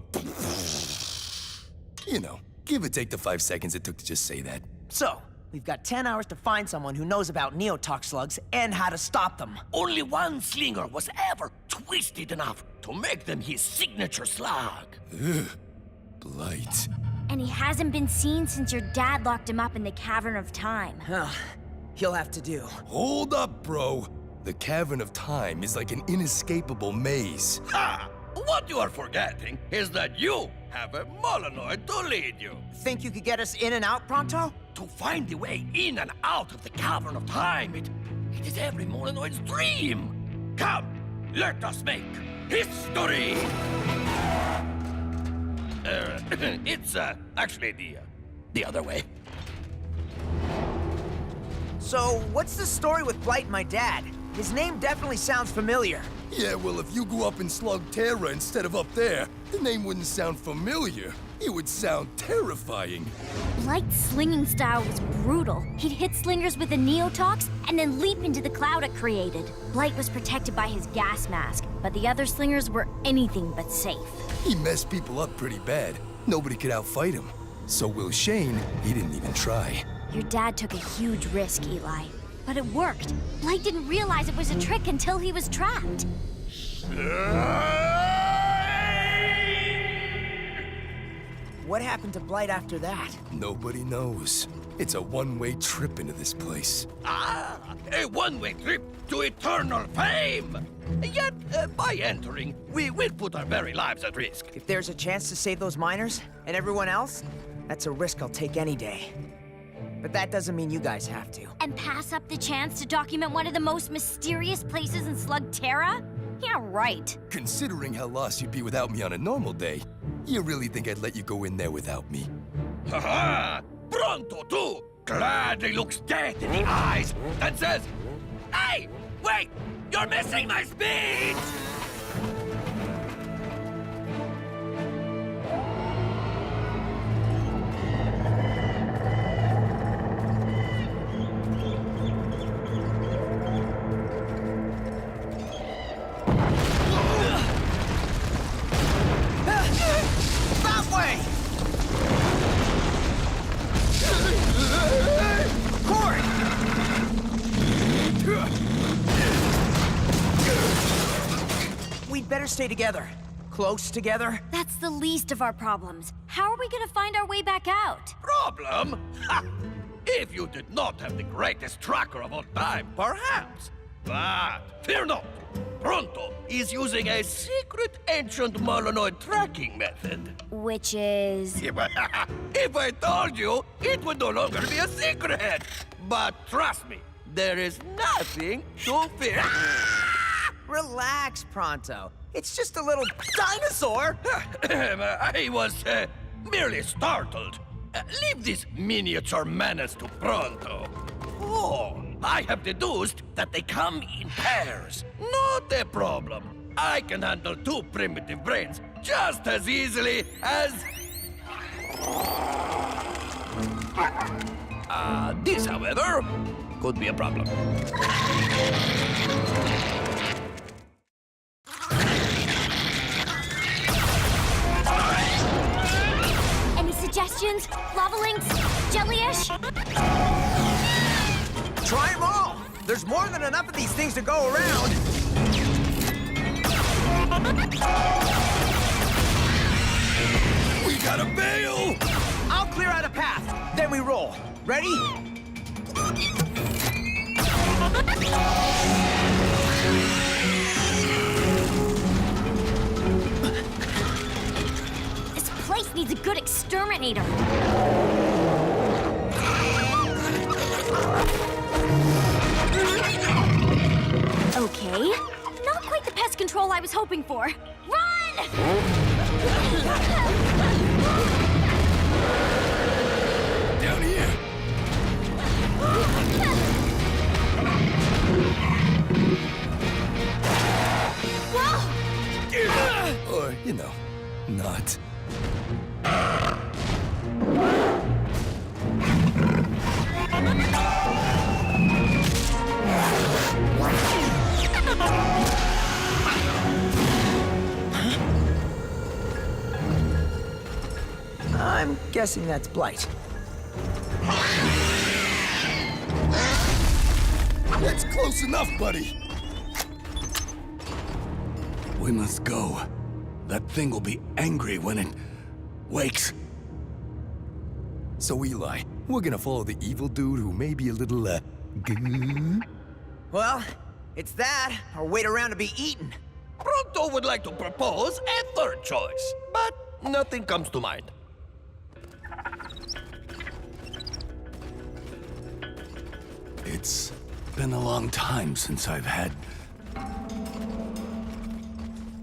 You know, give or take the 5 seconds it took to just say that. So, we've got 10 hours to find someone who knows about neotox slugs and how to stop them. Only one slinger was ever twisted enough to make them his signature slug. Ugh. Blight. And he hasn't been seen since your dad locked him up in the Cavern of Time. Huh. He'll have to do. Hold up, bro. The Cavern of Time is like an inescapable maze. Ha! What you are forgetting is that you have a Molenoid to lead you. Think you could get us in and out, Pronto? To find the way in and out of the Cavern of Time, it is every Molenoid's dream. Come, let us make history! It's actually the other way. So, what's the story with Blight and my dad? His name definitely sounds familiar. Yeah, well, if you grew up in Slugterra instead of up there, the name wouldn't sound familiar. It would sound terrifying. Blight's slinging style was brutal. He'd hit slingers with a neotox and then leap into the cloud it created. Blight was protected by his gas mask, but the other slingers were anything but safe. He messed people up pretty bad. Nobody could outfight him. So Will Shane, he didn't even try. Your dad took a huge risk, Eli. But it worked. Blight didn't realize it was a trick until he was trapped. What happened to Blight after that? Nobody knows. It's a one-way trip into this place. Ah, a one-way trip to eternal fame! Yet, by entering, we will put our very lives at risk. If there's a chance to save those miners and everyone else, that's a risk I'll take any day. But that doesn't mean you guys have to. And pass up the chance to document one of the most mysterious places in Slugterra? Yeah, right. Considering how lost you'd be without me on a normal day, you really think I'd let you go in there without me? Ha-ha! Pronto, too, gladly looks death in the eyes and says, "Hey, wait! You're missing my speech!" That way! Cord! We'd better stay together. Close together. That's the least of our problems. How are we gonna find our way back out? Problem? Ha! If you did not have the greatest tracker of all time, perhaps. But fear not. Pronto is using a secret ancient Molenoid tracking method. Which is... If I told you, it would no longer be a secret. But trust me, there is nothing to fear. Relax, Pronto. It's just a little dinosaur. I was merely startled. leave this miniature menace to Pronto. Oh, I have deduced that they come in pairs. Not a problem. I can handle two primitive brains just as easily as... This, however, could be a problem. Any suggestions? Lava links? Jellyish? Try them all! There's more than enough of these things to go around! We gotta bail! I'll clear out a path, then we roll. Ready? This place needs a good exterminator. Okay, not quite the pest control I was hoping for. Run! Down here! Whoa! Or, you know, not. I'm guessing that's Blight. That's close enough, buddy. We must go. That thing will be angry when it wakes. So, Eli, we're gonna follow the evil dude who may be a little, Well, it's that, or wait around to be eaten. Pronto would like to propose a third choice, but nothing comes to mind. It's been a long time since I've had...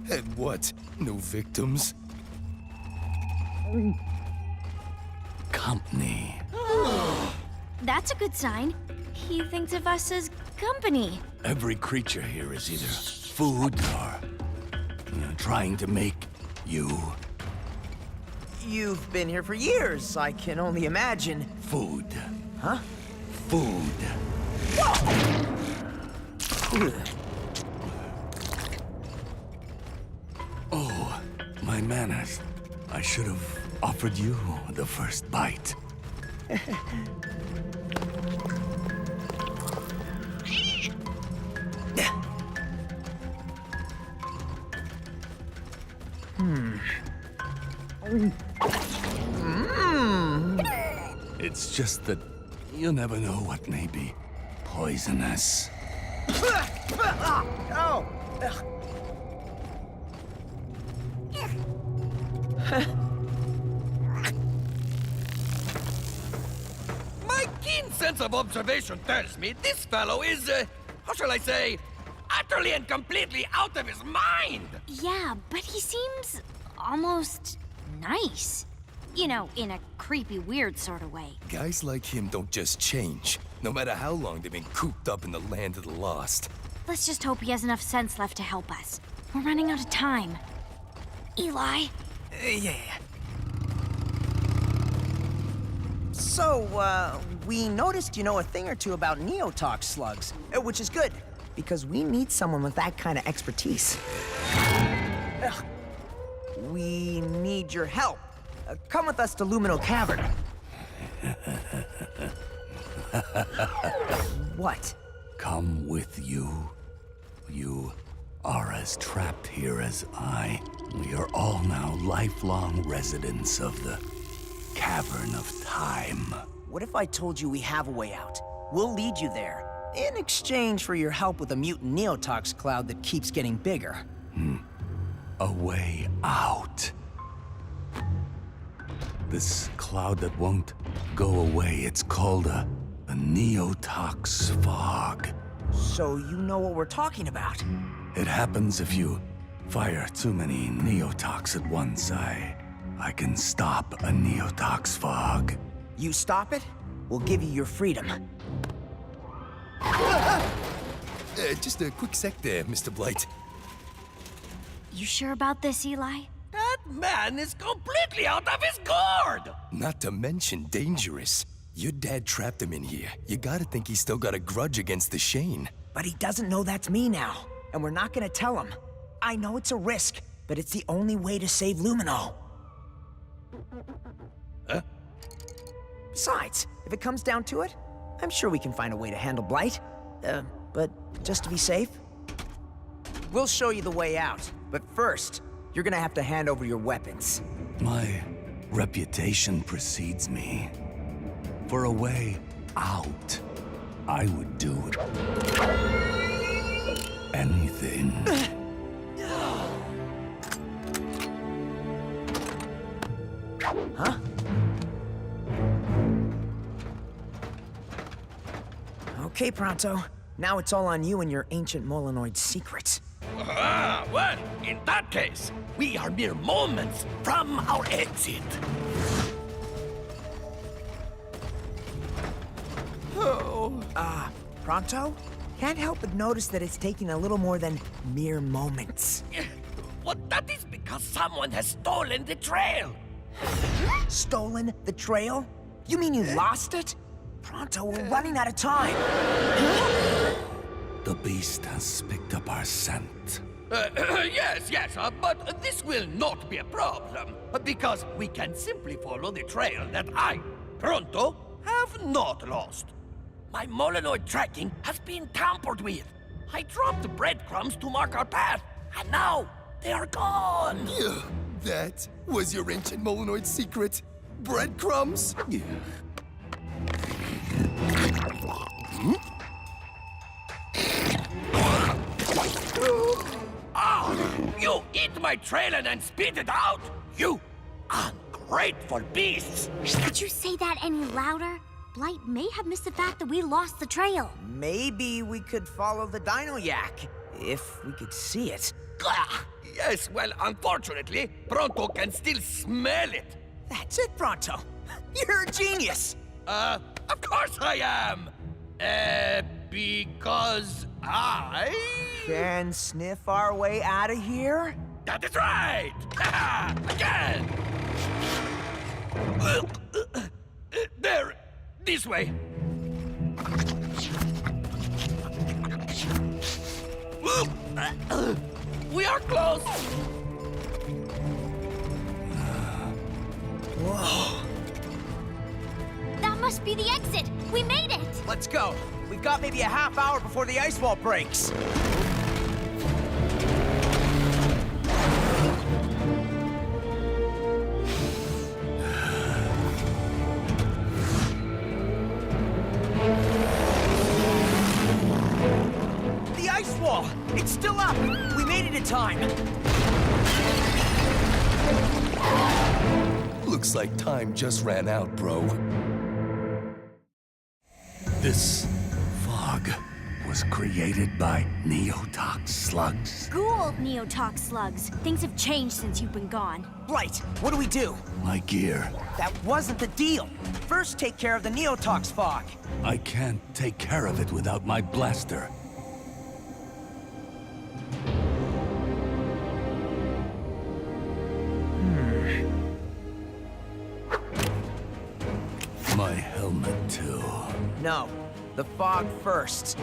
Had what? No victims? Company. That's a good sign. He thinks of us as company. Every creature here is either food or trying to make you You've been here for years. I can only imagine. food. Huh? Food. Oh, my manners. I should have offered you the first bite. It's just that you never know what may be poisonous. Oh! My keen sense of observation tells me this fellow is, how shall I say, utterly and completely out of his mind! Yeah, but he seems almost nice. You know, in a creepy, weird sort of way. Guys like him don't just change, no matter how long they've been cooped up in the land of the lost. Let's just hope he has enough sense left to help us. We're running out of time. Eli? Yeah. So, we noticed you know a thing or two about neotox slugs, which is good, because we need someone with that kind of expertise. Ugh. We need your help. Come with us to Lumino Cavern. What? Come with you. You are as trapped here as I. We are all now lifelong residents of the Cavern of Time. What if I told you we have a way out? We'll lead you there, in exchange for your help with a mutant neotox cloud that keeps getting bigger. A way out. This cloud that won't go away, it's called a neotox fog. So you know what we're talking about? It happens if you fire too many neotox at once. I I can stop a Neotox fog. You stop it, we'll give you your freedom. Just a quick sec there, Mr. Blight. You sure about this, Eli? That man is completely out of his gourd! Not to mention dangerous. Your dad trapped him in here. You gotta think he's still got a grudge against the Shane. But he doesn't know that's me now, and we're not gonna tell him. I know it's a risk, but it's the only way to save Lumino. Huh? Besides, if it comes down to it, I'm sure we can find a way to handle Blight. But just to be safe, we'll show you the way out. But first, you're gonna have to hand over your weapons. My reputation precedes me. For a way out, I would do anything. Huh? Okay, Pronto. Now it's all on you and your ancient Molinoid secrets. Well, in that case, we are mere moments from our exit. Pronto? Can't help but notice that it's taking a little more than mere moments. Well, that is because someone has stolen the trail. Stolen the trail? You mean you lost it? Pronto, we're running out of time. The beast has picked up our scent. Yes, but this will not be a problem, because we can simply follow the trail that I, Pronto, have not lost. My Molinoid tracking has been tampered with. I dropped breadcrumbs to mark our path, and now they are gone. That was your ancient Molinoid secret? Breadcrumbs? You eat my trail and then spit it out? You ungrateful beasts! Could you say that any louder? Blight may have missed the fact that we lost the trail. Maybe we could follow the Dino Yak, if we could see it. Yes, well, unfortunately, Pronto can still smell it. That's it, Pronto. You're a genius. Of course I am. Because I... Can sniff our way out of here? That is right! Again! There! This way! We are close! Whoa. That must be the exit. We made it. Let's go. We've got maybe a half hour before the ice wall breaks. The ice wall! It's still up! We made it in time! Looks like time just ran out, bro. This fog was created by Neotox slugs. Ghoul Neotox slugs. Things have changed since you've been gone. Blight, what do we do? My gear. That wasn't the deal. First, take care of the Neotox fog. I can't take care of it without my blaster. My helmet, too. No, the fog first.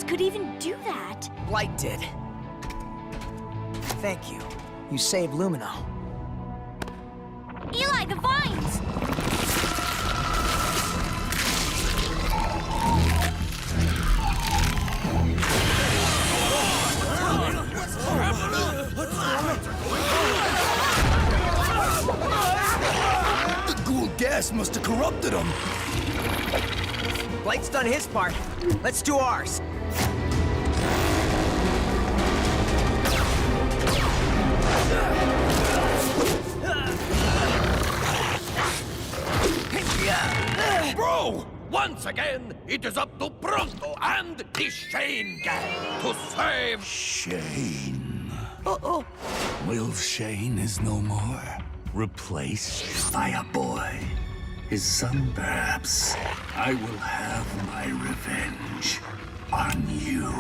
Could even do that. Blight did. Thank you. you saved Lumino. Eli, the vines! The ghoul gas must have corrupted him. Blight's done his part. Let's do ours. Bro! Once again, it is up to Pronto and the Shane gang to save... Shane. Will Shane is no more, replaced by a boy. His son, perhaps. I will have my revenge on you.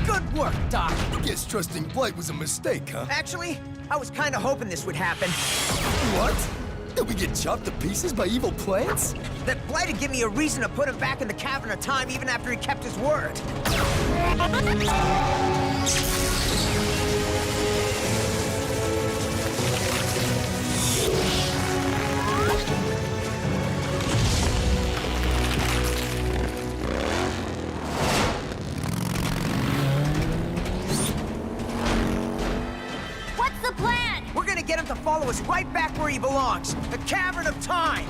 Good work, Doc. Guess trusting Blakk was a mistake, huh? Actually, I was kind of hoping this would happen. What? Did we get chopped to pieces by evil plants? That Blight would give me a reason to put him back in the Cavern of Time even after he kept his word. What's the plan? We're gonna get him to follow us right back where he belongs, the Cavern of Time.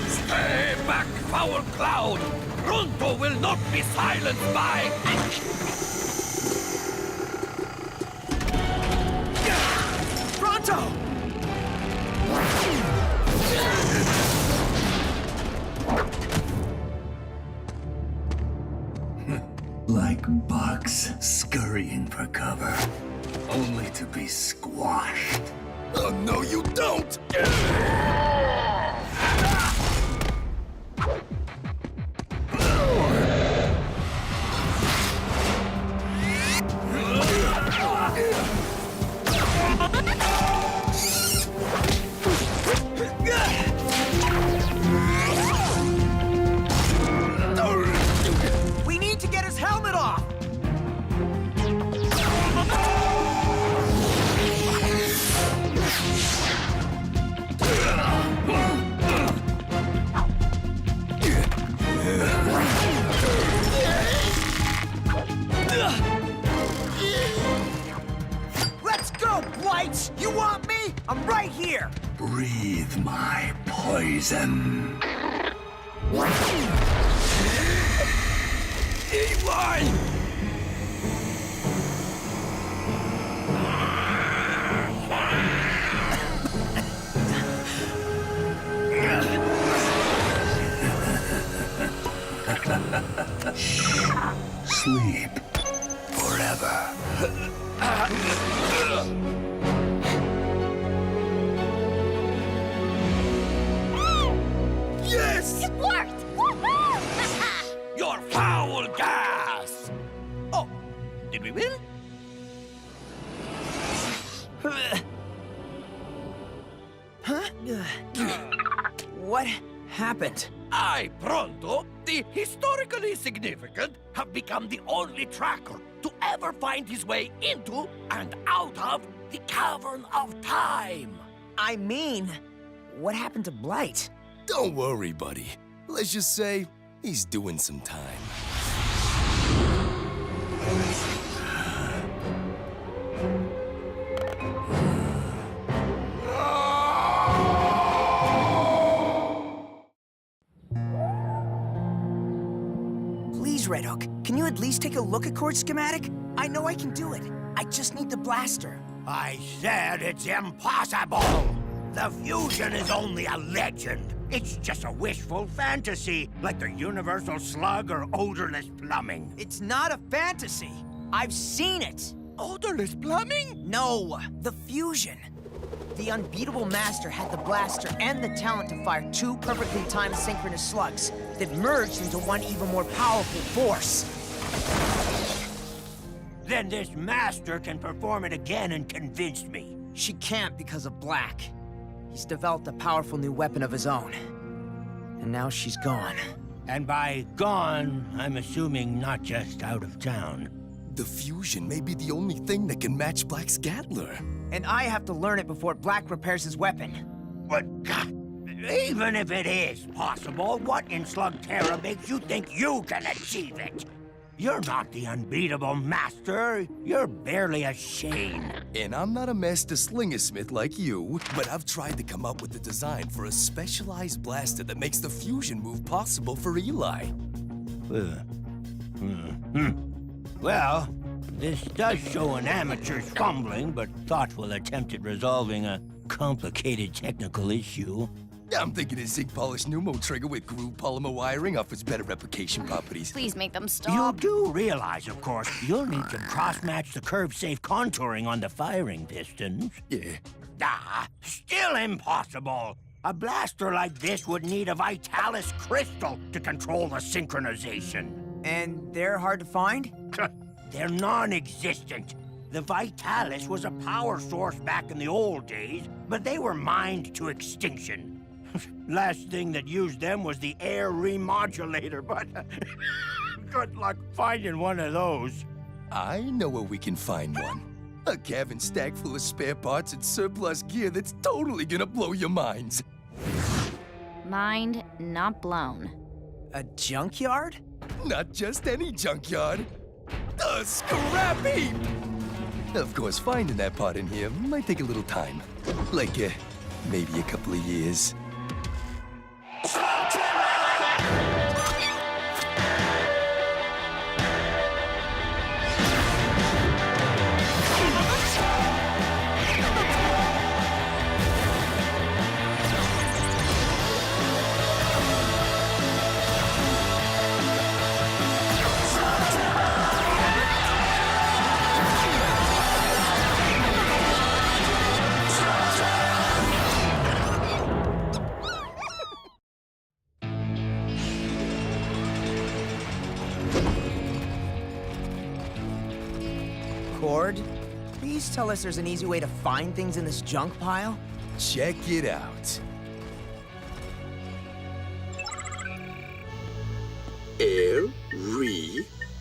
Stay back, foul cloud! Pronto will not be silenced by... Pronto! Like bugs scurrying for cover, only to be squashed. Oh, no, you don't! We need to get his helmet off! Let's go, Blight! You want me? I'm right here! Breathe my poison. Eli! Sleep forever. Yes! It worked! Woohoo! Your foul gas! Oh, did we win? What happened? I, Pronto, the historically significant, have become the only tracker to ever find his way into and out of the Cavern of Time. I mean, what happened to Blight? Don't worry, buddy. Let's just say he's doing some time. Please, Red Hook, can you at least take a look at Cord's schematic? I know I can do it. I just need the blaster. I said it's impossible! The fusion is only a legend. It's just a wishful fantasy, like the universal slug or odorless plumbing. It's not a fantasy. I've seen it. Odorless plumbing? No, the fusion. The Unbeatable Master had the blaster and the talent to fire two perfectly timed synchronous slugs that merged into one even more powerful force. Then this master can perform it again and convince me. She can't because of Blakk. He's developed a powerful new weapon of his own. And now she's gone. And by gone, I'm assuming not just out of town. The fusion may be the only thing that can match Black's Gatler. And I have to learn it before Blakk repairs his weapon. But, God, even if it is possible, what in Slugterra makes you think you can achieve it? You're not the Unbeatable Master. You're barely a Shane. And I'm not a master slingersmith like you, but I've tried to come up with a design for a specialized blaster that makes the fusion move possible for Eli. Well, this does show an amateur's fumbling but thoughtful attempt at resolving a complicated technical issue. I'm thinking a zinc polished pneumo trigger with groove polymer wiring offers better replication properties. Please make them stop. You do realize, of course, you'll need to cross-match the curve-safe contouring on the firing pistons. Yeah. Still impossible. A blaster like this would need a Vitalis crystal to control the synchronization. And they're hard to find? They're non-existent. The Vitalis was a power source back in the old days, but they were mined to extinction. Last thing that used them was the air remodulator, but good luck finding one of those. I know where we can find one. A cabin stack full of spare parts and surplus gear that's totally gonna blow your minds. Mind not blown. A junkyard? Not just any junkyard. The scrap heap! Of course, finding that part in here might take a little time. Like, maybe a couple of years. Cord, please tell us there's an easy way to find things in this junk pile? Check it out. Air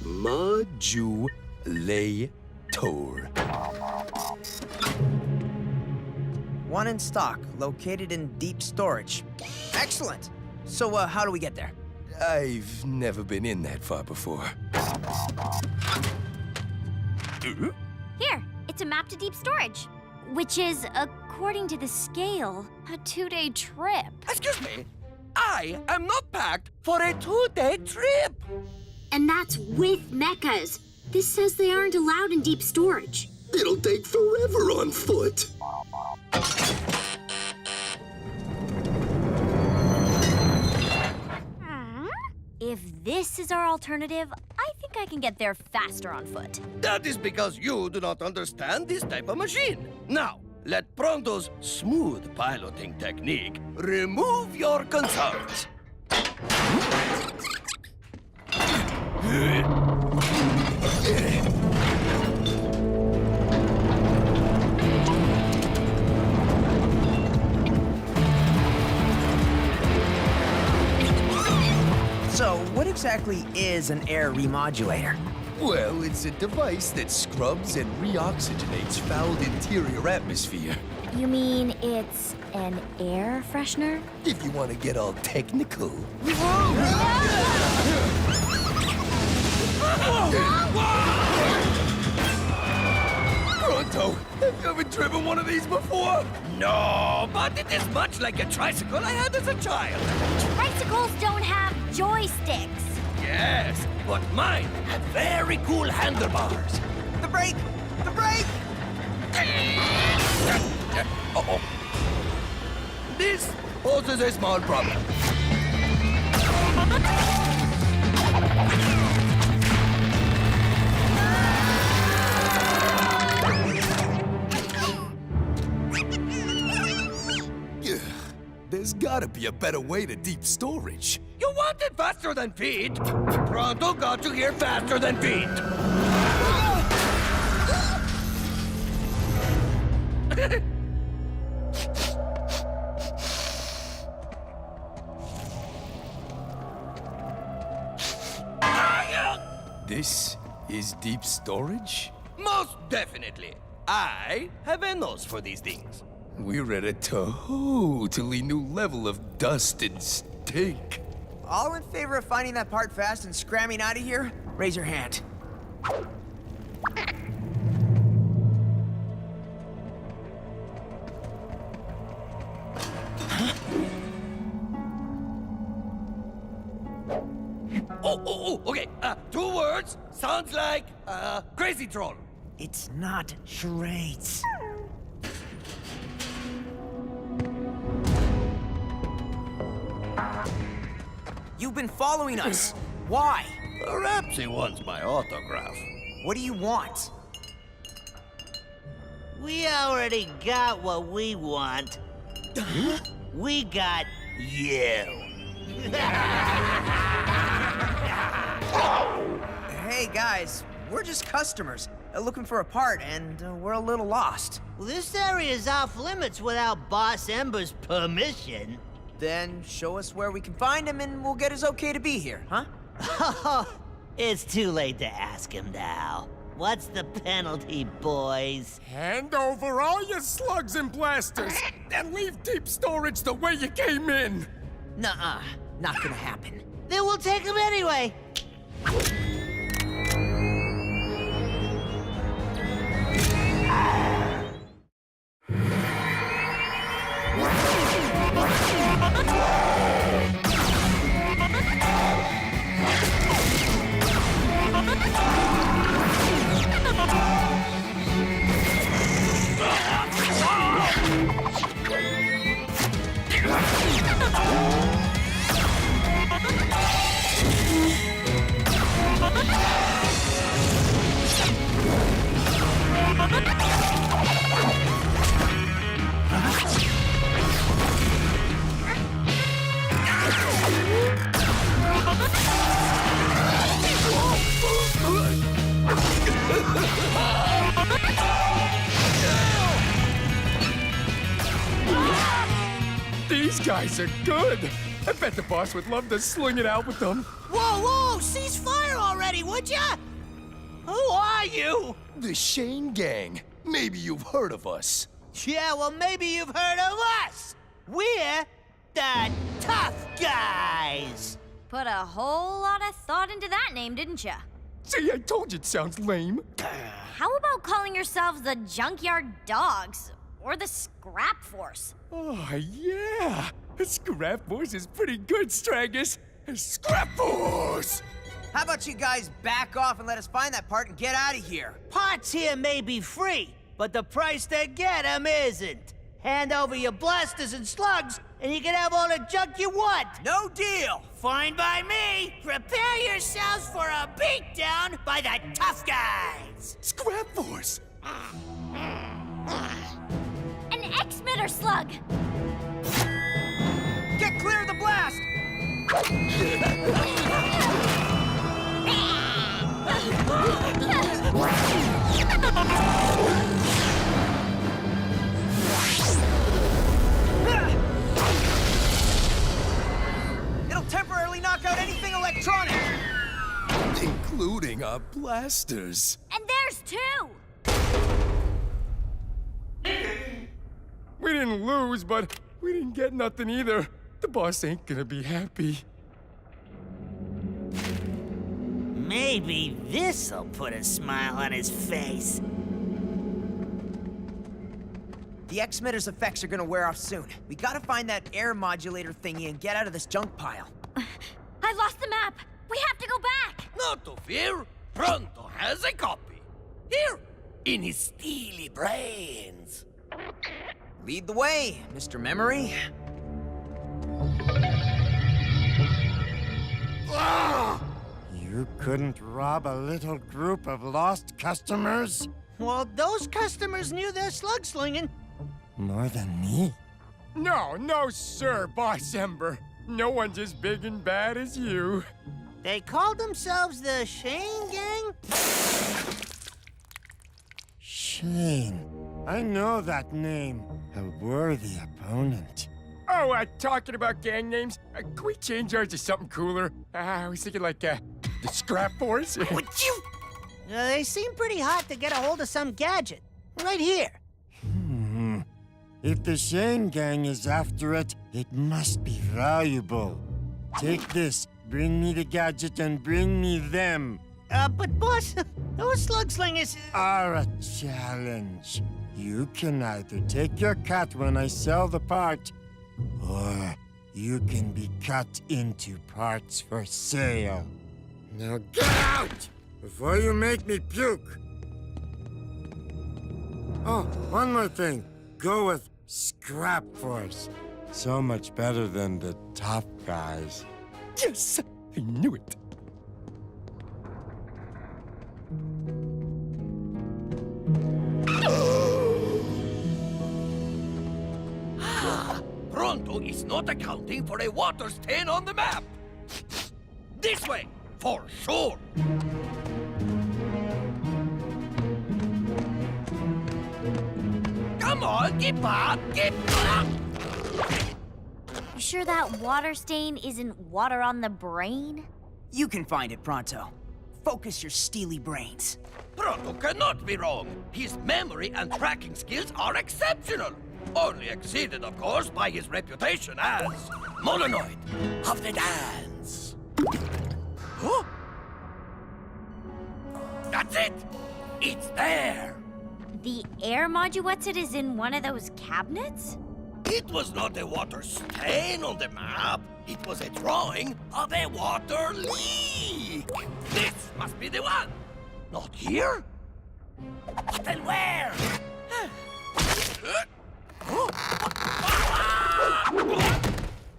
remodulator. One in stock, located in deep storage. Excellent. So, how do we get there? I've never been in that far before. Here, it's a map to deep storage, which is, according to the scale, a 2-day trip. Excuse me, I am not packed for a 2-day trip. And that's with mechas. This says they aren't allowed in deep storage. It'll take forever on foot. If this is our alternative, I think I can get there faster on foot. That is because you do not understand this type of machine. Now, let Pronto's smooth piloting technique remove your concerns. So, what exactly is an air remodulator? Well, it's a device that scrubs and reoxygenates fouled interior atmosphere. You mean it's an air freshener? If you want to get all technical. Pronto, have you ever driven one of these before? No, but it is much like a tricycle I had as a child. Tricycles don't have joysticks. Yes, but mine had very cool handlebars. The brake! The brake! Uh-oh. This poses a small problem. gotta be a better way to deep storage. You want it faster than feet? Pronto got you here faster than feet. This is deep storage? Most definitely. I have a nose for these things. We're at a totally new level of dust and stink. All in favor of finding that part fast and scramming out of here? Raise your hand. Okay. 2 words. Sounds like, crazy troll. It's not charades. You've been following us. Why? Perhaps he wants my autograph. What do you want? We already got what we want. We got you. Hey guys, we're just customers looking for a part, and we're a little lost. Well, this area is off limits without Boss Ember's permission. Then show us where we can find him, and we'll get his okay to be here, huh? It's too late to ask him now. What's the penalty, boys? Hand over all your slugs and blasters, and leave deep storage the way you came in. Nuh-uh, not gonna happen. Then we'll take him anyway. These guys are good. I bet the boss would love to sling it out with them. Whoa, cease fire already, would ya? Who are you? The Shane Gang. Maybe you've heard of us. Yeah, well, maybe you've heard of us. We're the Tough Guys. Put a whole lot of thought into that name, didn't ya? See, I told you it sounds lame. How about calling yourselves the Junkyard Dogs? Or the Scrap Force? Oh, yeah. Scrap Force is pretty good, Stragus. Scrap Force! How about you guys back off and let us find that part and get out of here? Parts here may be free, but the price to get 'em isn't. Hand over your blasters and slugs, and you can have all the junk you want. No deal! Fine by me. Prepare yourselves for a beatdown by the Tough Guys. Scrap Force! An X-Mitter slug! Get clear of the blast! It'll temporarily knock out anything electronic! Including our blasters. And there's 2! We didn't lose, but we didn't get nothing either. The boss ain't gonna be happy. Maybe this'll put a smile on his face. The X-Mitter's effects are gonna wear off soon. We gotta find that air modulator thingy and get out of this junk pile. I lost the map! We have to go back! Not to fear. Pronto has a copy. Here, in his steely brains. Lead the way, Mr. Memory. You couldn't rob a little group of lost customers? Well, those customers knew their slug slinging. More than me? No, sir, Boss Ember. No one's as big and bad as you. They called themselves the Shane Gang? Shane. I know that name. A worthy opponent. Oh, talking about gang names, can we change ours to something cooler? I was thinking like, the Scrap Force. Would you? They seem pretty hot to get a hold of some gadget. Right here. If the Shane Gang is after it, it must be valuable. Take this, bring me the gadget, and bring me them. But boss, those slugslingers are a challenge. You can either take your cut when I sell the part, or you can be cut into parts for sale. Now get out! Before you make me puke! Oh, one more thing. Go with Scrap Force. So much better than the top guys. Yes! I knew it. Pronto is not accounting for a water stain on the map. This way, for sure. Come on, keep up, keep up! You sure that water stain isn't water on the brain? You can find it, Pronto. Focus your steely brains. Pronto cannot be wrong. His memory and tracking skills are exceptional. Only exceeded, of course, by his reputation as Mononoid of the Dance. Huh? That's it! It's there! The air moduetsit is in one of those cabinets? It was not a water stain on the map. It was a drawing of a water leak. This must be the one. Not here? But then where?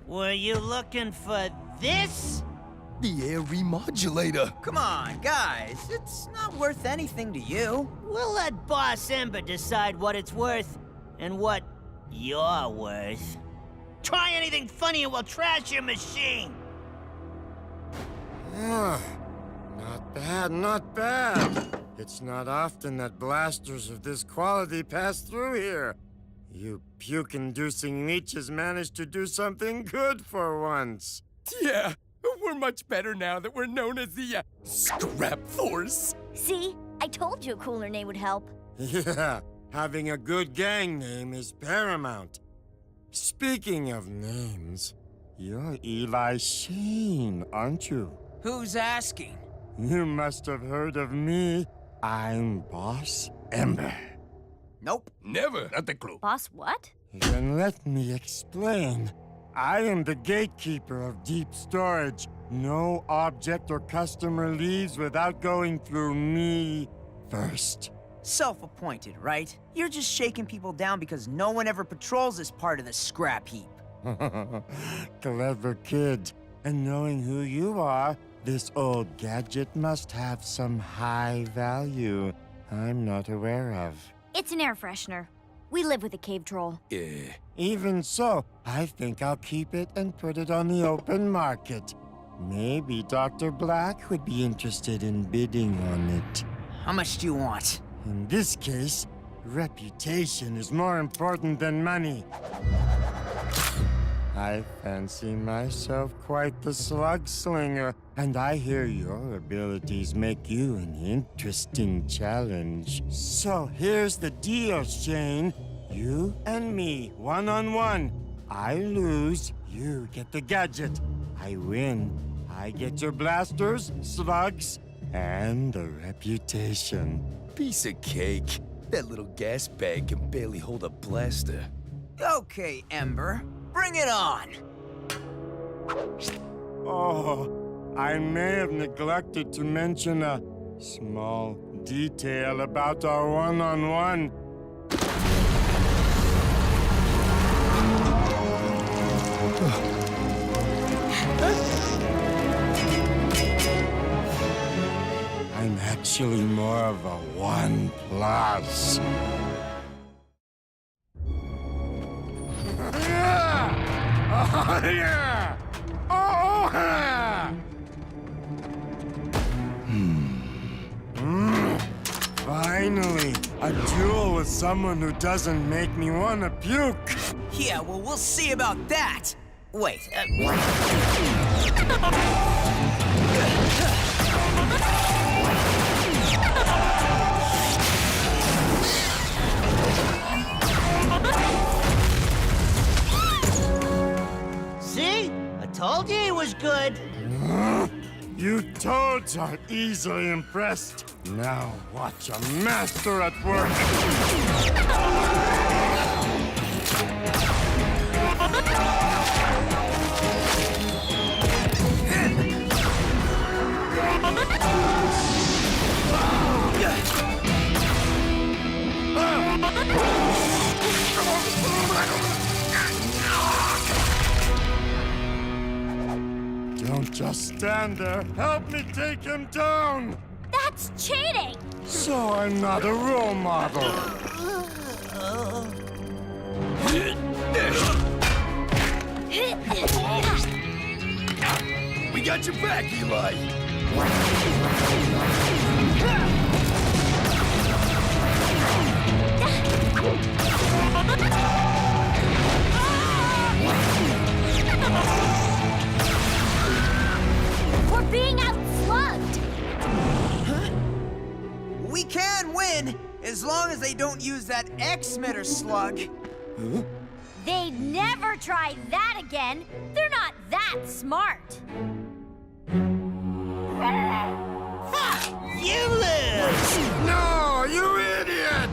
Were you looking for this? The air remodulator. Come on, guys. It's not worth anything to you. We'll let Boss Ember decide what it's worth and what you're worth. Try anything funny and we'll trash your machine. Ah, not bad, not bad. It's not often that blasters of this quality pass through here. You puke-inducing leeches managed to do something good for once. Yeah, we're much better now that we're known as the Scrap Force. See? I told you a cooler name would help. Yeah, having a good gang name is paramount. Speaking of names, you're Eli Shane, aren't you? Who's asking? You must have heard of me. I'm Boss Ember. Nope. Never. Not a clue. Boss what? Then let me explain. I am the gatekeeper of deep storage. No object or customer leaves without going through me first. Self-appointed, right? You're just shaking people down because no one ever patrols this part of the scrap heap. Clever kid. And knowing who you are, this old gadget must have some high value I'm not aware of. It's an air freshener. We live with a cave troll. Even so, I think I'll keep it and put it on the open market. Maybe Dr. Blakk would be interested in bidding on it. How much do you want? In this case, reputation is more important than money. I fancy myself quite the slug slinger, and I hear your abilities make you an interesting challenge. So here's the deal, Shane. You and me, one-on-one. I lose, you get the gadget. I win, I get your blasters, slugs, and the reputation. Piece of cake. That little gas bag can barely hold a blaster. Okay, Ember. Bring it on! Oh, I may have neglected to mention a small detail about our one-on-one. I'm actually more of a 1+. Yeah! Oh, yeah! Finally, a duel with someone who doesn't make me want to puke. Yeah, well, we'll see about that. Wait, See? I told you he was good. You toads are easily impressed. Now watch a master at work. Don't just stand there. Help me take him down. That's cheating! So I'm not a role model. We got your back, Eli. We're being outslugged! we can win as long as they don't use that X-Mitter slug. They'd never try that again. They're not that smart. You lose! No, you idiot!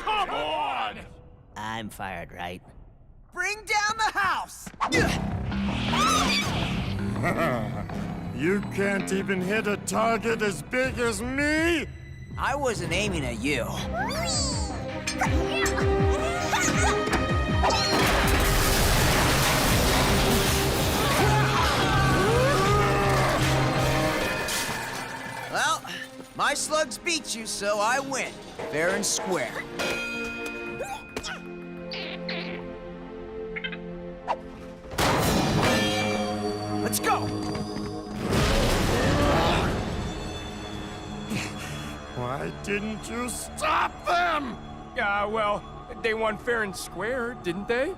Come on! I'm fired, right? Bring down the house! You can't even hit a target as big as me? I wasn't aiming at you. Well, my slugs beat you, so I win. Fair and square. Let's go! Why didn't you stop them? Well, they won fair and square, didn't they?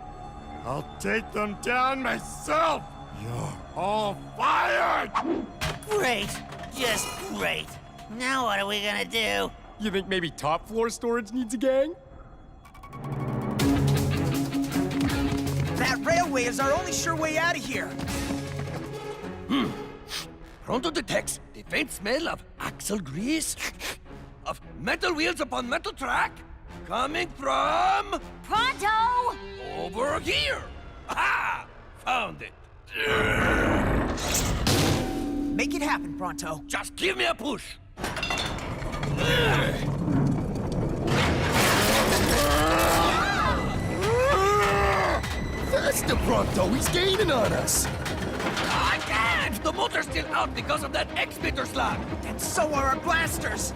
I'll take them down myself. You're all fired! Great. Just great. Now what are we gonna do? You think maybe top floor storage needs a gang? That railway is our only sure way out of here. Pronto detects the faint smell of axle grease, of metal wheels upon metal track, coming from... Pronto! over here! Aha! Found it! Make it happen, Pronto. Just give me a push! Faster, Pronto! He's gaining on us! I can't! The motor's still out because of that X-Mitter slug! And so are our blasters.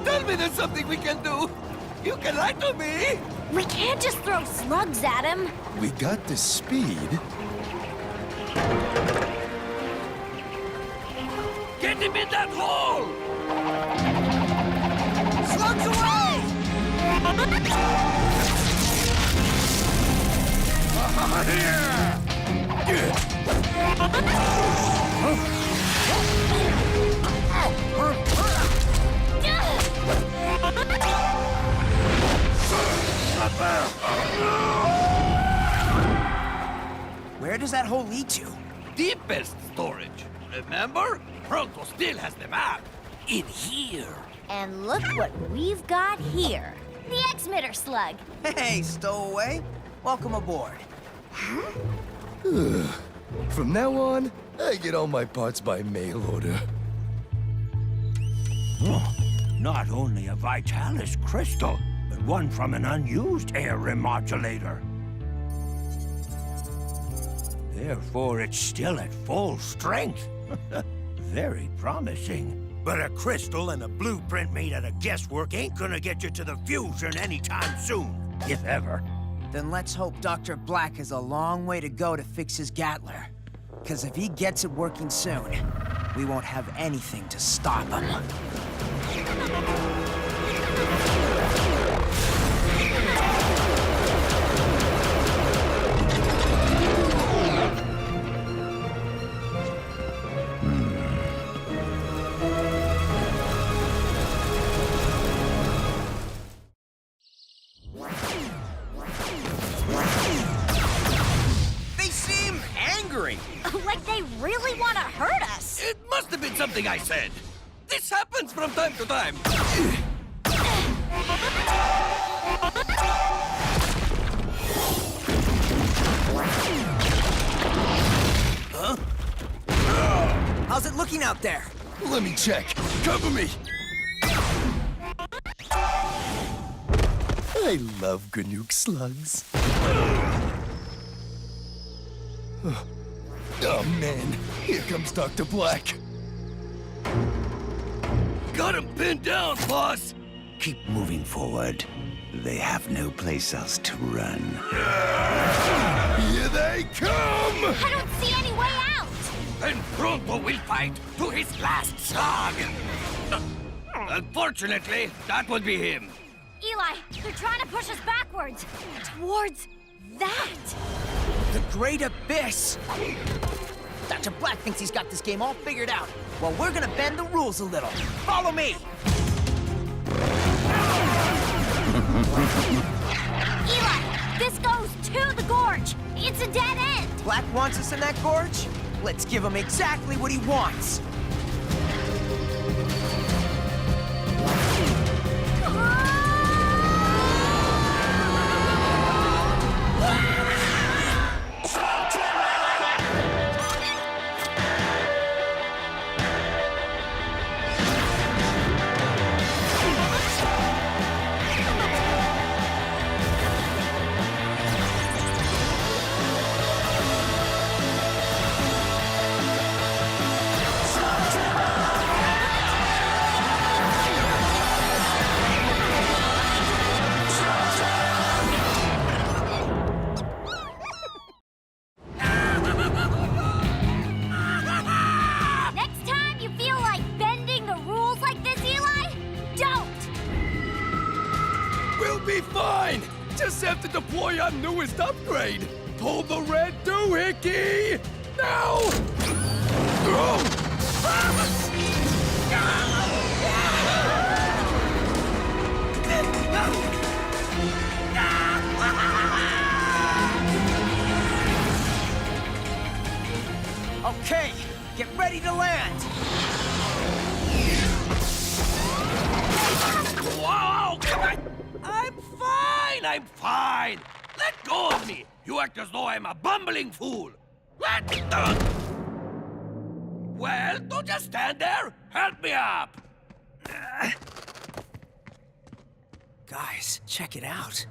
Tell me there's something we can do! You can lie to me! We can't just throw slugs at him. We got the speed. Get him in that hole! Slugs away! Where does that hole lead to? Deepest storage. Remember? Pronto still has the map. In here. And look what we've got here. The X-Mitter slug. Hey, stowaway. Welcome aboard. From now on, I get all my parts by mail order. Oh, not only a Vitalis crystal, but one from an unused air remodulator. Therefore, it's still at full strength. Very promising. But a crystal and a blueprint made out of guesswork ain't gonna get you to the fusion anytime soon, if ever. Then let's hope Dr. Blakk has a long way to go to fix his Gatler. Because if he gets it working soon, we won't have anything to stop him. Like they really want to hurt us. It must have been something I said. This happens from time to time. Huh? How's it looking out there? Let me check. Cover me. I love Ganook slugs. Oh man, here comes Dr. Blakk. Got him pinned down, boss. Keep moving forward. They have no place else to run. Here they come! I don't see any way out. And Pronto will fight to his last slug. Unfortunately, that would be him. Eli, they're trying to push us backwards. Towards that. The Great Abyss! Dr. Blakk thinks he's got this game all figured out. Well, we're gonna bend the rules a little. Follow me! Eli, this goes to the gorge. It's a dead end. Blakk wants us in that gorge? Let's give him exactly what he wants. Fine! Just have to deploy our newest upgrade! Pull the red doohickey! Now! Okay, get ready to land! Whoa! I'm fine! Let go of me! You act as though I'm a bumbling fool! Well, don't just stand there! Help me up! Guys, check it out.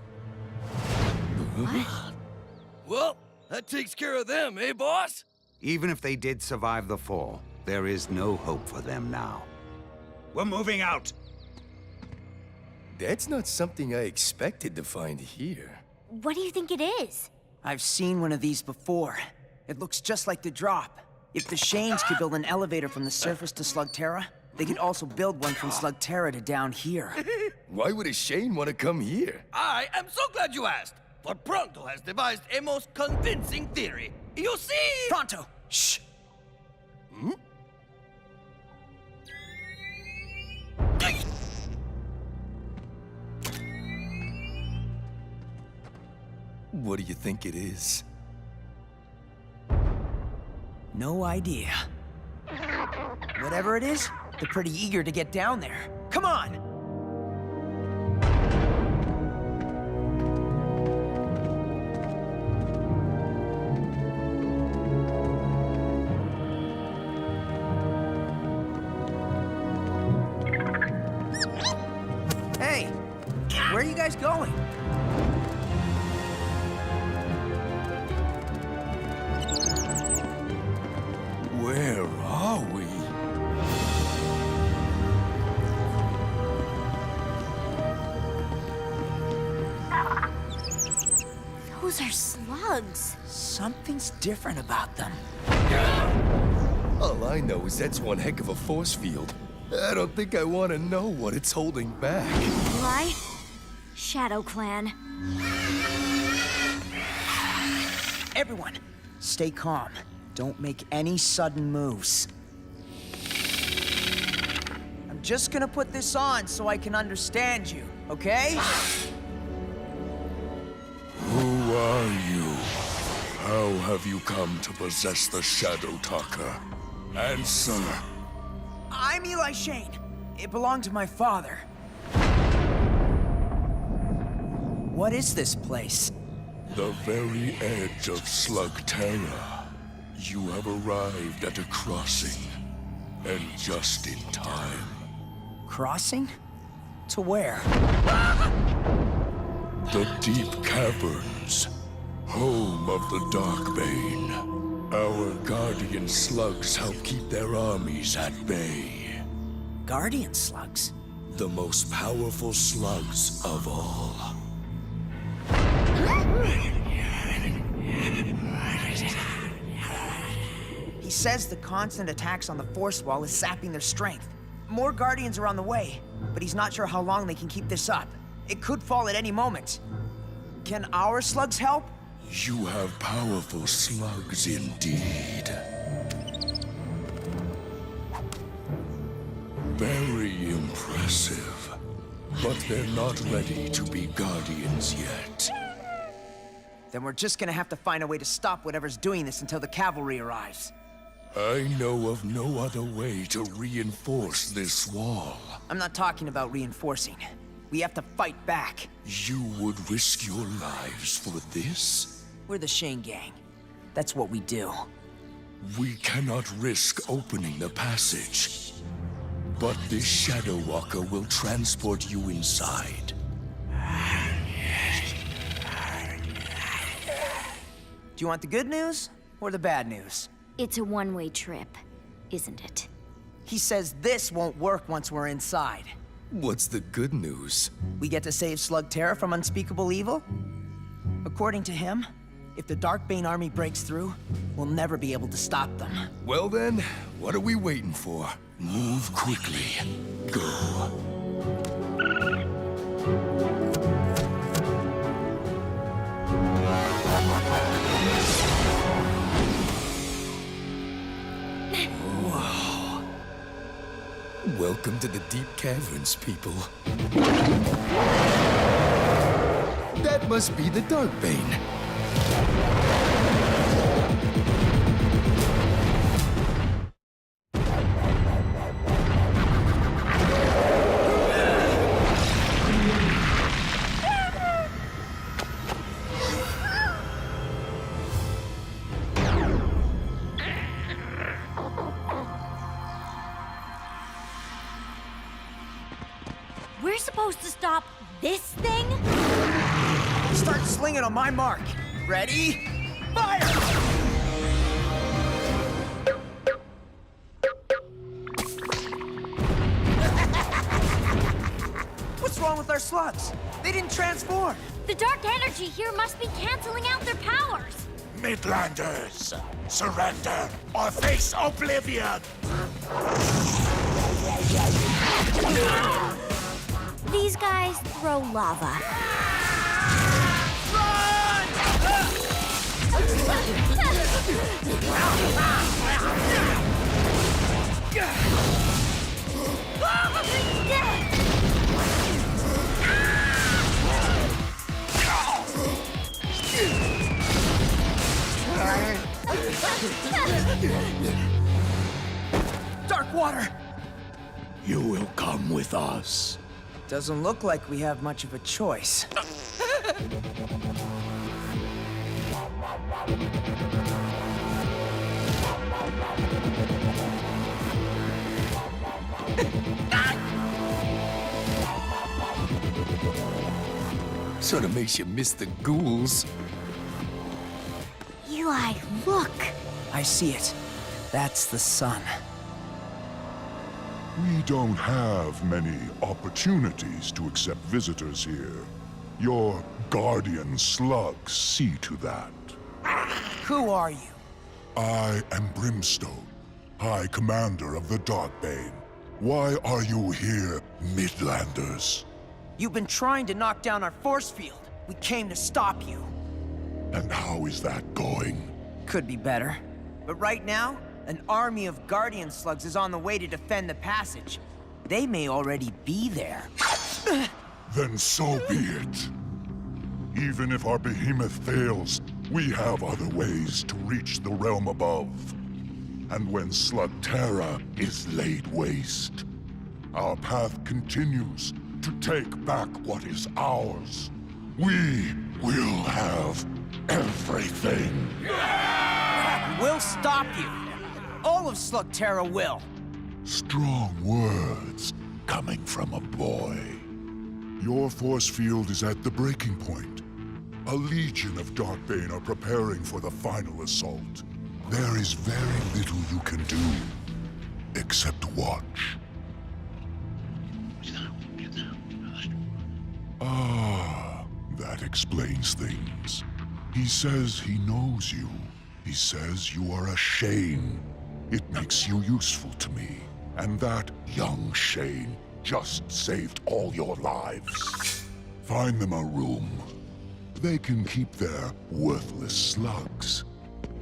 What? Well, that takes care of them, eh, boss? Even if they did survive the fall, there is no hope for them now. We're moving out! That's not something I expected to find here. What do you think it is? I've seen one of these before. It looks just like the drop. If the Shanes could build an elevator from the surface to Slugterra, they could also build one from Slugterra to down here. Why would a Shane want to come here? I am so glad you asked, for Pronto has devised a most convincing theory. You see... Pronto! Shh! Hmm? What do you think it is? No idea. Whatever it is, they're pretty eager to get down there. Come on! Hey, where are you guys going? Where are we? Those are slugs. Something's different about them. All I know is that's one heck of a force field. I don't think I want to know what it's holding back. Right? Shadow Clan. Everyone, stay calm. Don't make any sudden moves. I'm just gonna put this on so I can understand you, okay? Who are you? How have you come to possess the Shadow Talker? Answer. I'm Eli Shane. It belonged to my father. What is this place? The very edge of Slugterra. You have arrived at a crossing, and just in time. Crossing? To where? The deep caverns, home of the Darkbane. Our guardian slugs help keep their armies at bay. Guardian slugs? The most powerful slugs of all. He says the constant attacks on the force wall is sapping their strength. More guardians are on the way, but he's not sure how long they can keep this up. It could fall at any moment. Can our slugs help? You have powerful slugs indeed. Very impressive. But they're not ready to be guardians yet. Then we're just gonna have to find a way to stop whatever's doing this until the cavalry arrives. I know of no other way to reinforce this wall. I'm not talking about reinforcing. We have to fight back. You would risk your lives for this? We're the Shane Gang. That's what we do. We cannot risk opening the passage. But this Shadow Walker will transport you inside. Do you want the good news or the bad news? It's a one-way trip, isn't it? He says this won't work once we're inside. What's the good news? We get to save Slugterra from unspeakable evil? According to him, if the Darkbane army breaks through, we'll never be able to stop them. Well then, what are we waiting for? Move quickly. Go. Whoa. Welcome to the deep caverns, people. That must be the Darkbane. We're supposed to stop this thing? Start slinging on my mark. Ready? Fire! What's wrong with our slugs? They didn't transform. The dark energy here must be canceling out their powers. Midlanders, surrender or face oblivion! These guys throw lava. Dark Darkwater! You will come with us. Doesn't look like we have much of a choice. Sort of makes you miss the ghouls. Eli, look! I see it. That's the sun. We don't have many opportunities to accept visitors here. Your guardian slugs see to that. Who are you? I am Brimstone, High Commander of the Darkbane. Why are you here, Midlanders? You've been trying to knock down our force field. We came to stop you. And how is that going? Could be better. But right now, an army of guardian slugs is on the way to defend the passage. They may already be there. Then so be it. Even if our behemoth fails, we have other ways to reach the realm above. And when Slugterra is laid waste, our path continues to take back what is ours. We will have everything. We'll stop you. All of Slugterra will. Strong words coming from a boy. Your force field is at the breaking point. A legion of Darkbane are preparing for the final assault. There is very little you can do, except watch. Ah, that explains things. He says he knows you. He says you are a Shane. It makes you useful to me. And that young Shane just saved all your lives. Find them a room. They can keep their worthless slugs.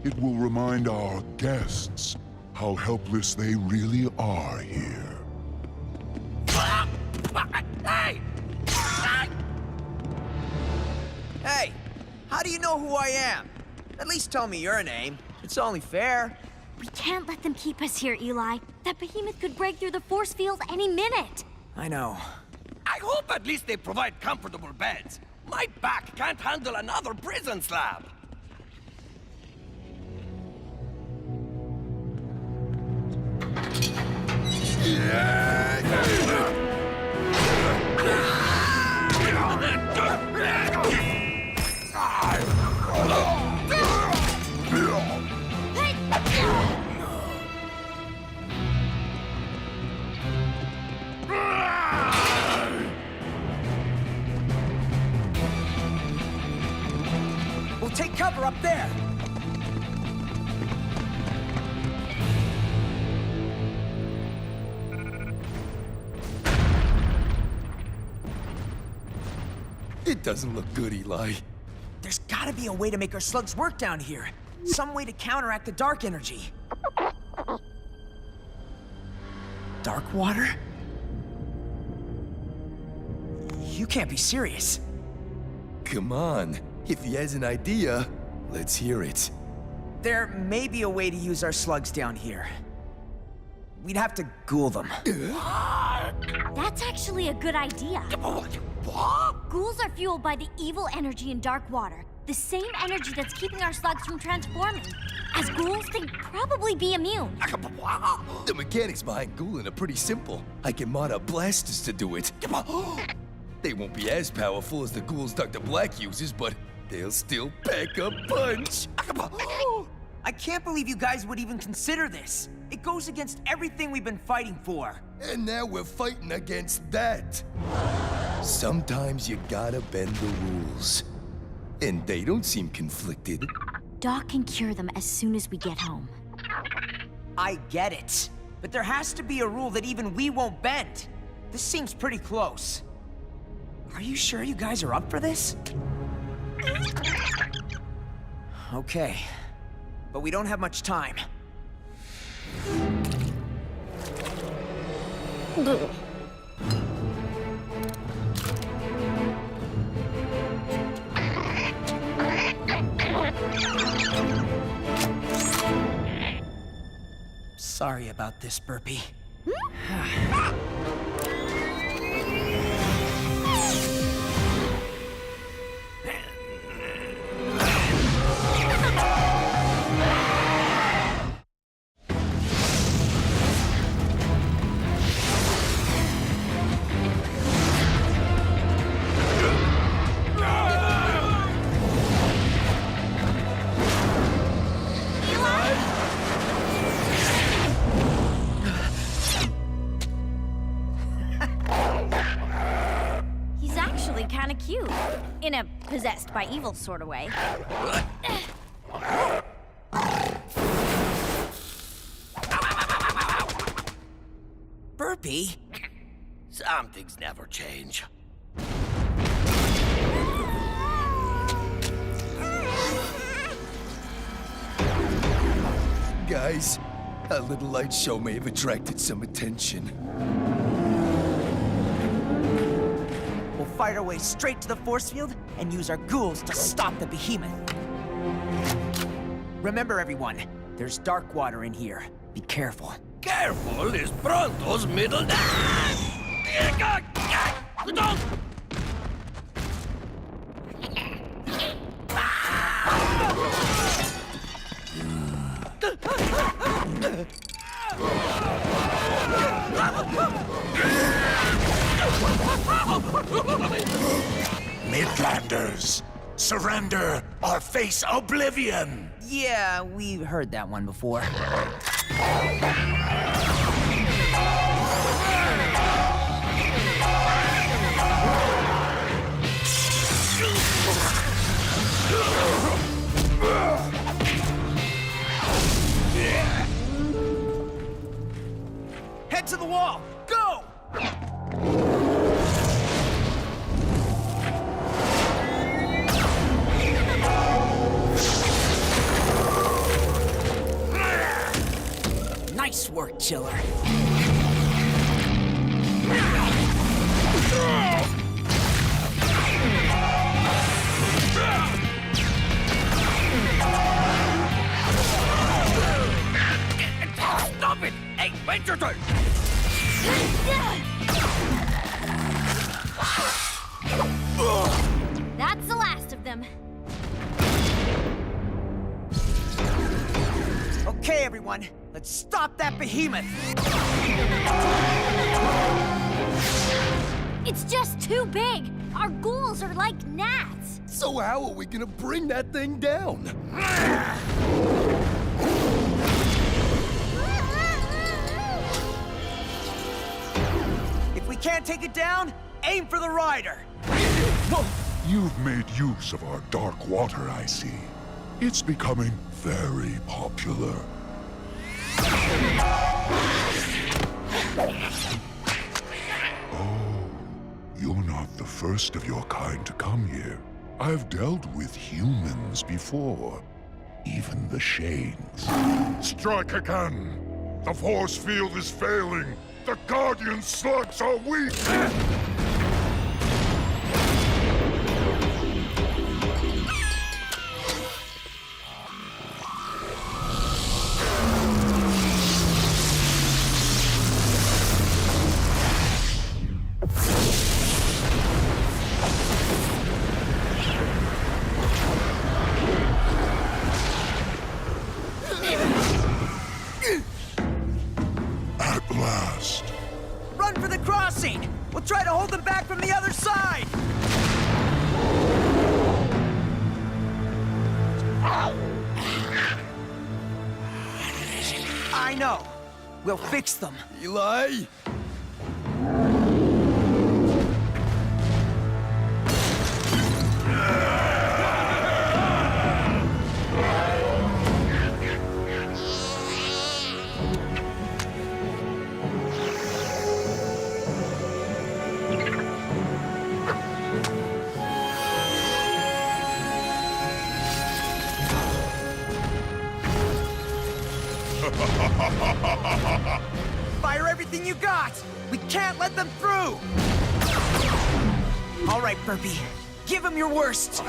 It will remind our guests how helpless they really are here. Hey! Hey, how do you know who I am? At least tell me your name. It's only fair. We can't let them keep us here, Eli. That behemoth could break through the force field any minute. I know. I hope at least they provide comfortable beds. My back can't handle another prison slab. We'll take cover up there. It doesn't look good, Eli. There's gotta be a way to make our slugs work down here. Some way to counteract the dark energy. Dark water? You can't be serious. Come on. If he has an idea, let's hear it. There may be a way to use our slugs down here. We'd have to ghoul them. That's actually a good idea. Ghouls are fueled by the evil energy in dark water. The same energy that's keeping our slugs from transforming. As ghouls, they'd probably be immune. The mechanics behind ghouling are pretty simple. I can mod up blasters to do it. They won't be as powerful as the ghouls Dr. Blakk uses, but they'll still pack a punch. I can't believe you guys would even consider this. It goes against everything we've been fighting for. And now we're fighting against that. Sometimes you gotta bend the rules. And they don't seem conflicted. Doc can cure them as soon as we get home. I get it. But there has to be a rule that even we won't bend. This seems pretty close. Are you sure you guys are up for this? Okay. But we don't have much time. Sorry about this, Burpee. He's actually kind of cute. In a possessed by evil sort of way. Burpee? Some things never change. Guys, a little light show may have attracted some attention. We'll fight our way straight to the force field and use our ghouls to stop the behemoth. Remember, everyone, there's dark water in here. Be careful. Careful is Pronto's middle name! Don't! Midlanders, surrender or face oblivion! Yeah, we've heard that one before. Head to the wall! Go! Nice work, Chiller. Stop it! Hey, wait your turn! That's the last of them. Okay, everyone, let's stop that behemoth. It's just too big. Our ghouls are like gnats. So how are we gonna bring that thing down? If we can't take it down, aim for the rider. You've made use of our dark water, I see. It's becoming very popular. Oh, you're not the first of your kind to come here. I've dealt with humans before. Even the Shanes. Strike again! The force field is failing! The Guardian slugs are weak! At last. Run for the crossing! We'll try to hold them back from the other side! I know. We'll fix them. Eli? Fire everything you got! We can't let them through! All right, Burpee. Give them your worst!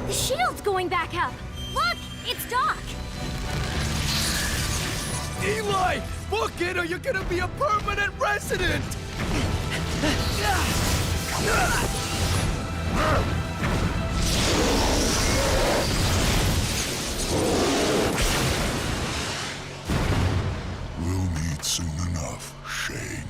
The shield's going back up. Look, it's Doc. Eli! Book it or you're gonna be a permanent resident! We'll meet soon enough, Shane.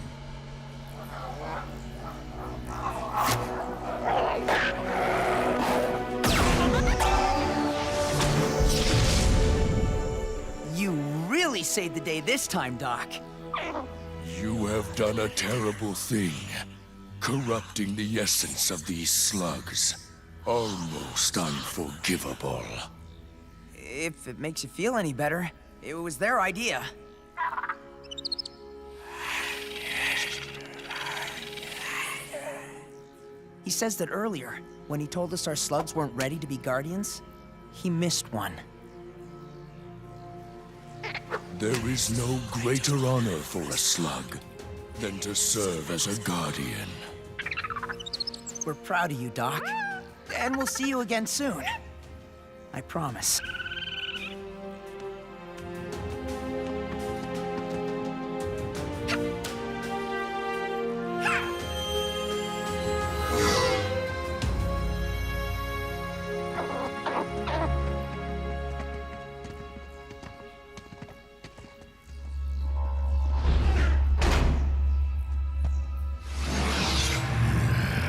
You really saved the day this time, Doc. You have done a terrible thing. Corrupting the essence of these slugs. Almost unforgivable. If it makes you feel any better, it was their idea. He says that earlier, when he told us our slugs weren't ready to be guardians, he missed one. There is no greater honor for a slug than to serve as a guardian. We're proud of you, Doc. And we'll see you again soon. I promise.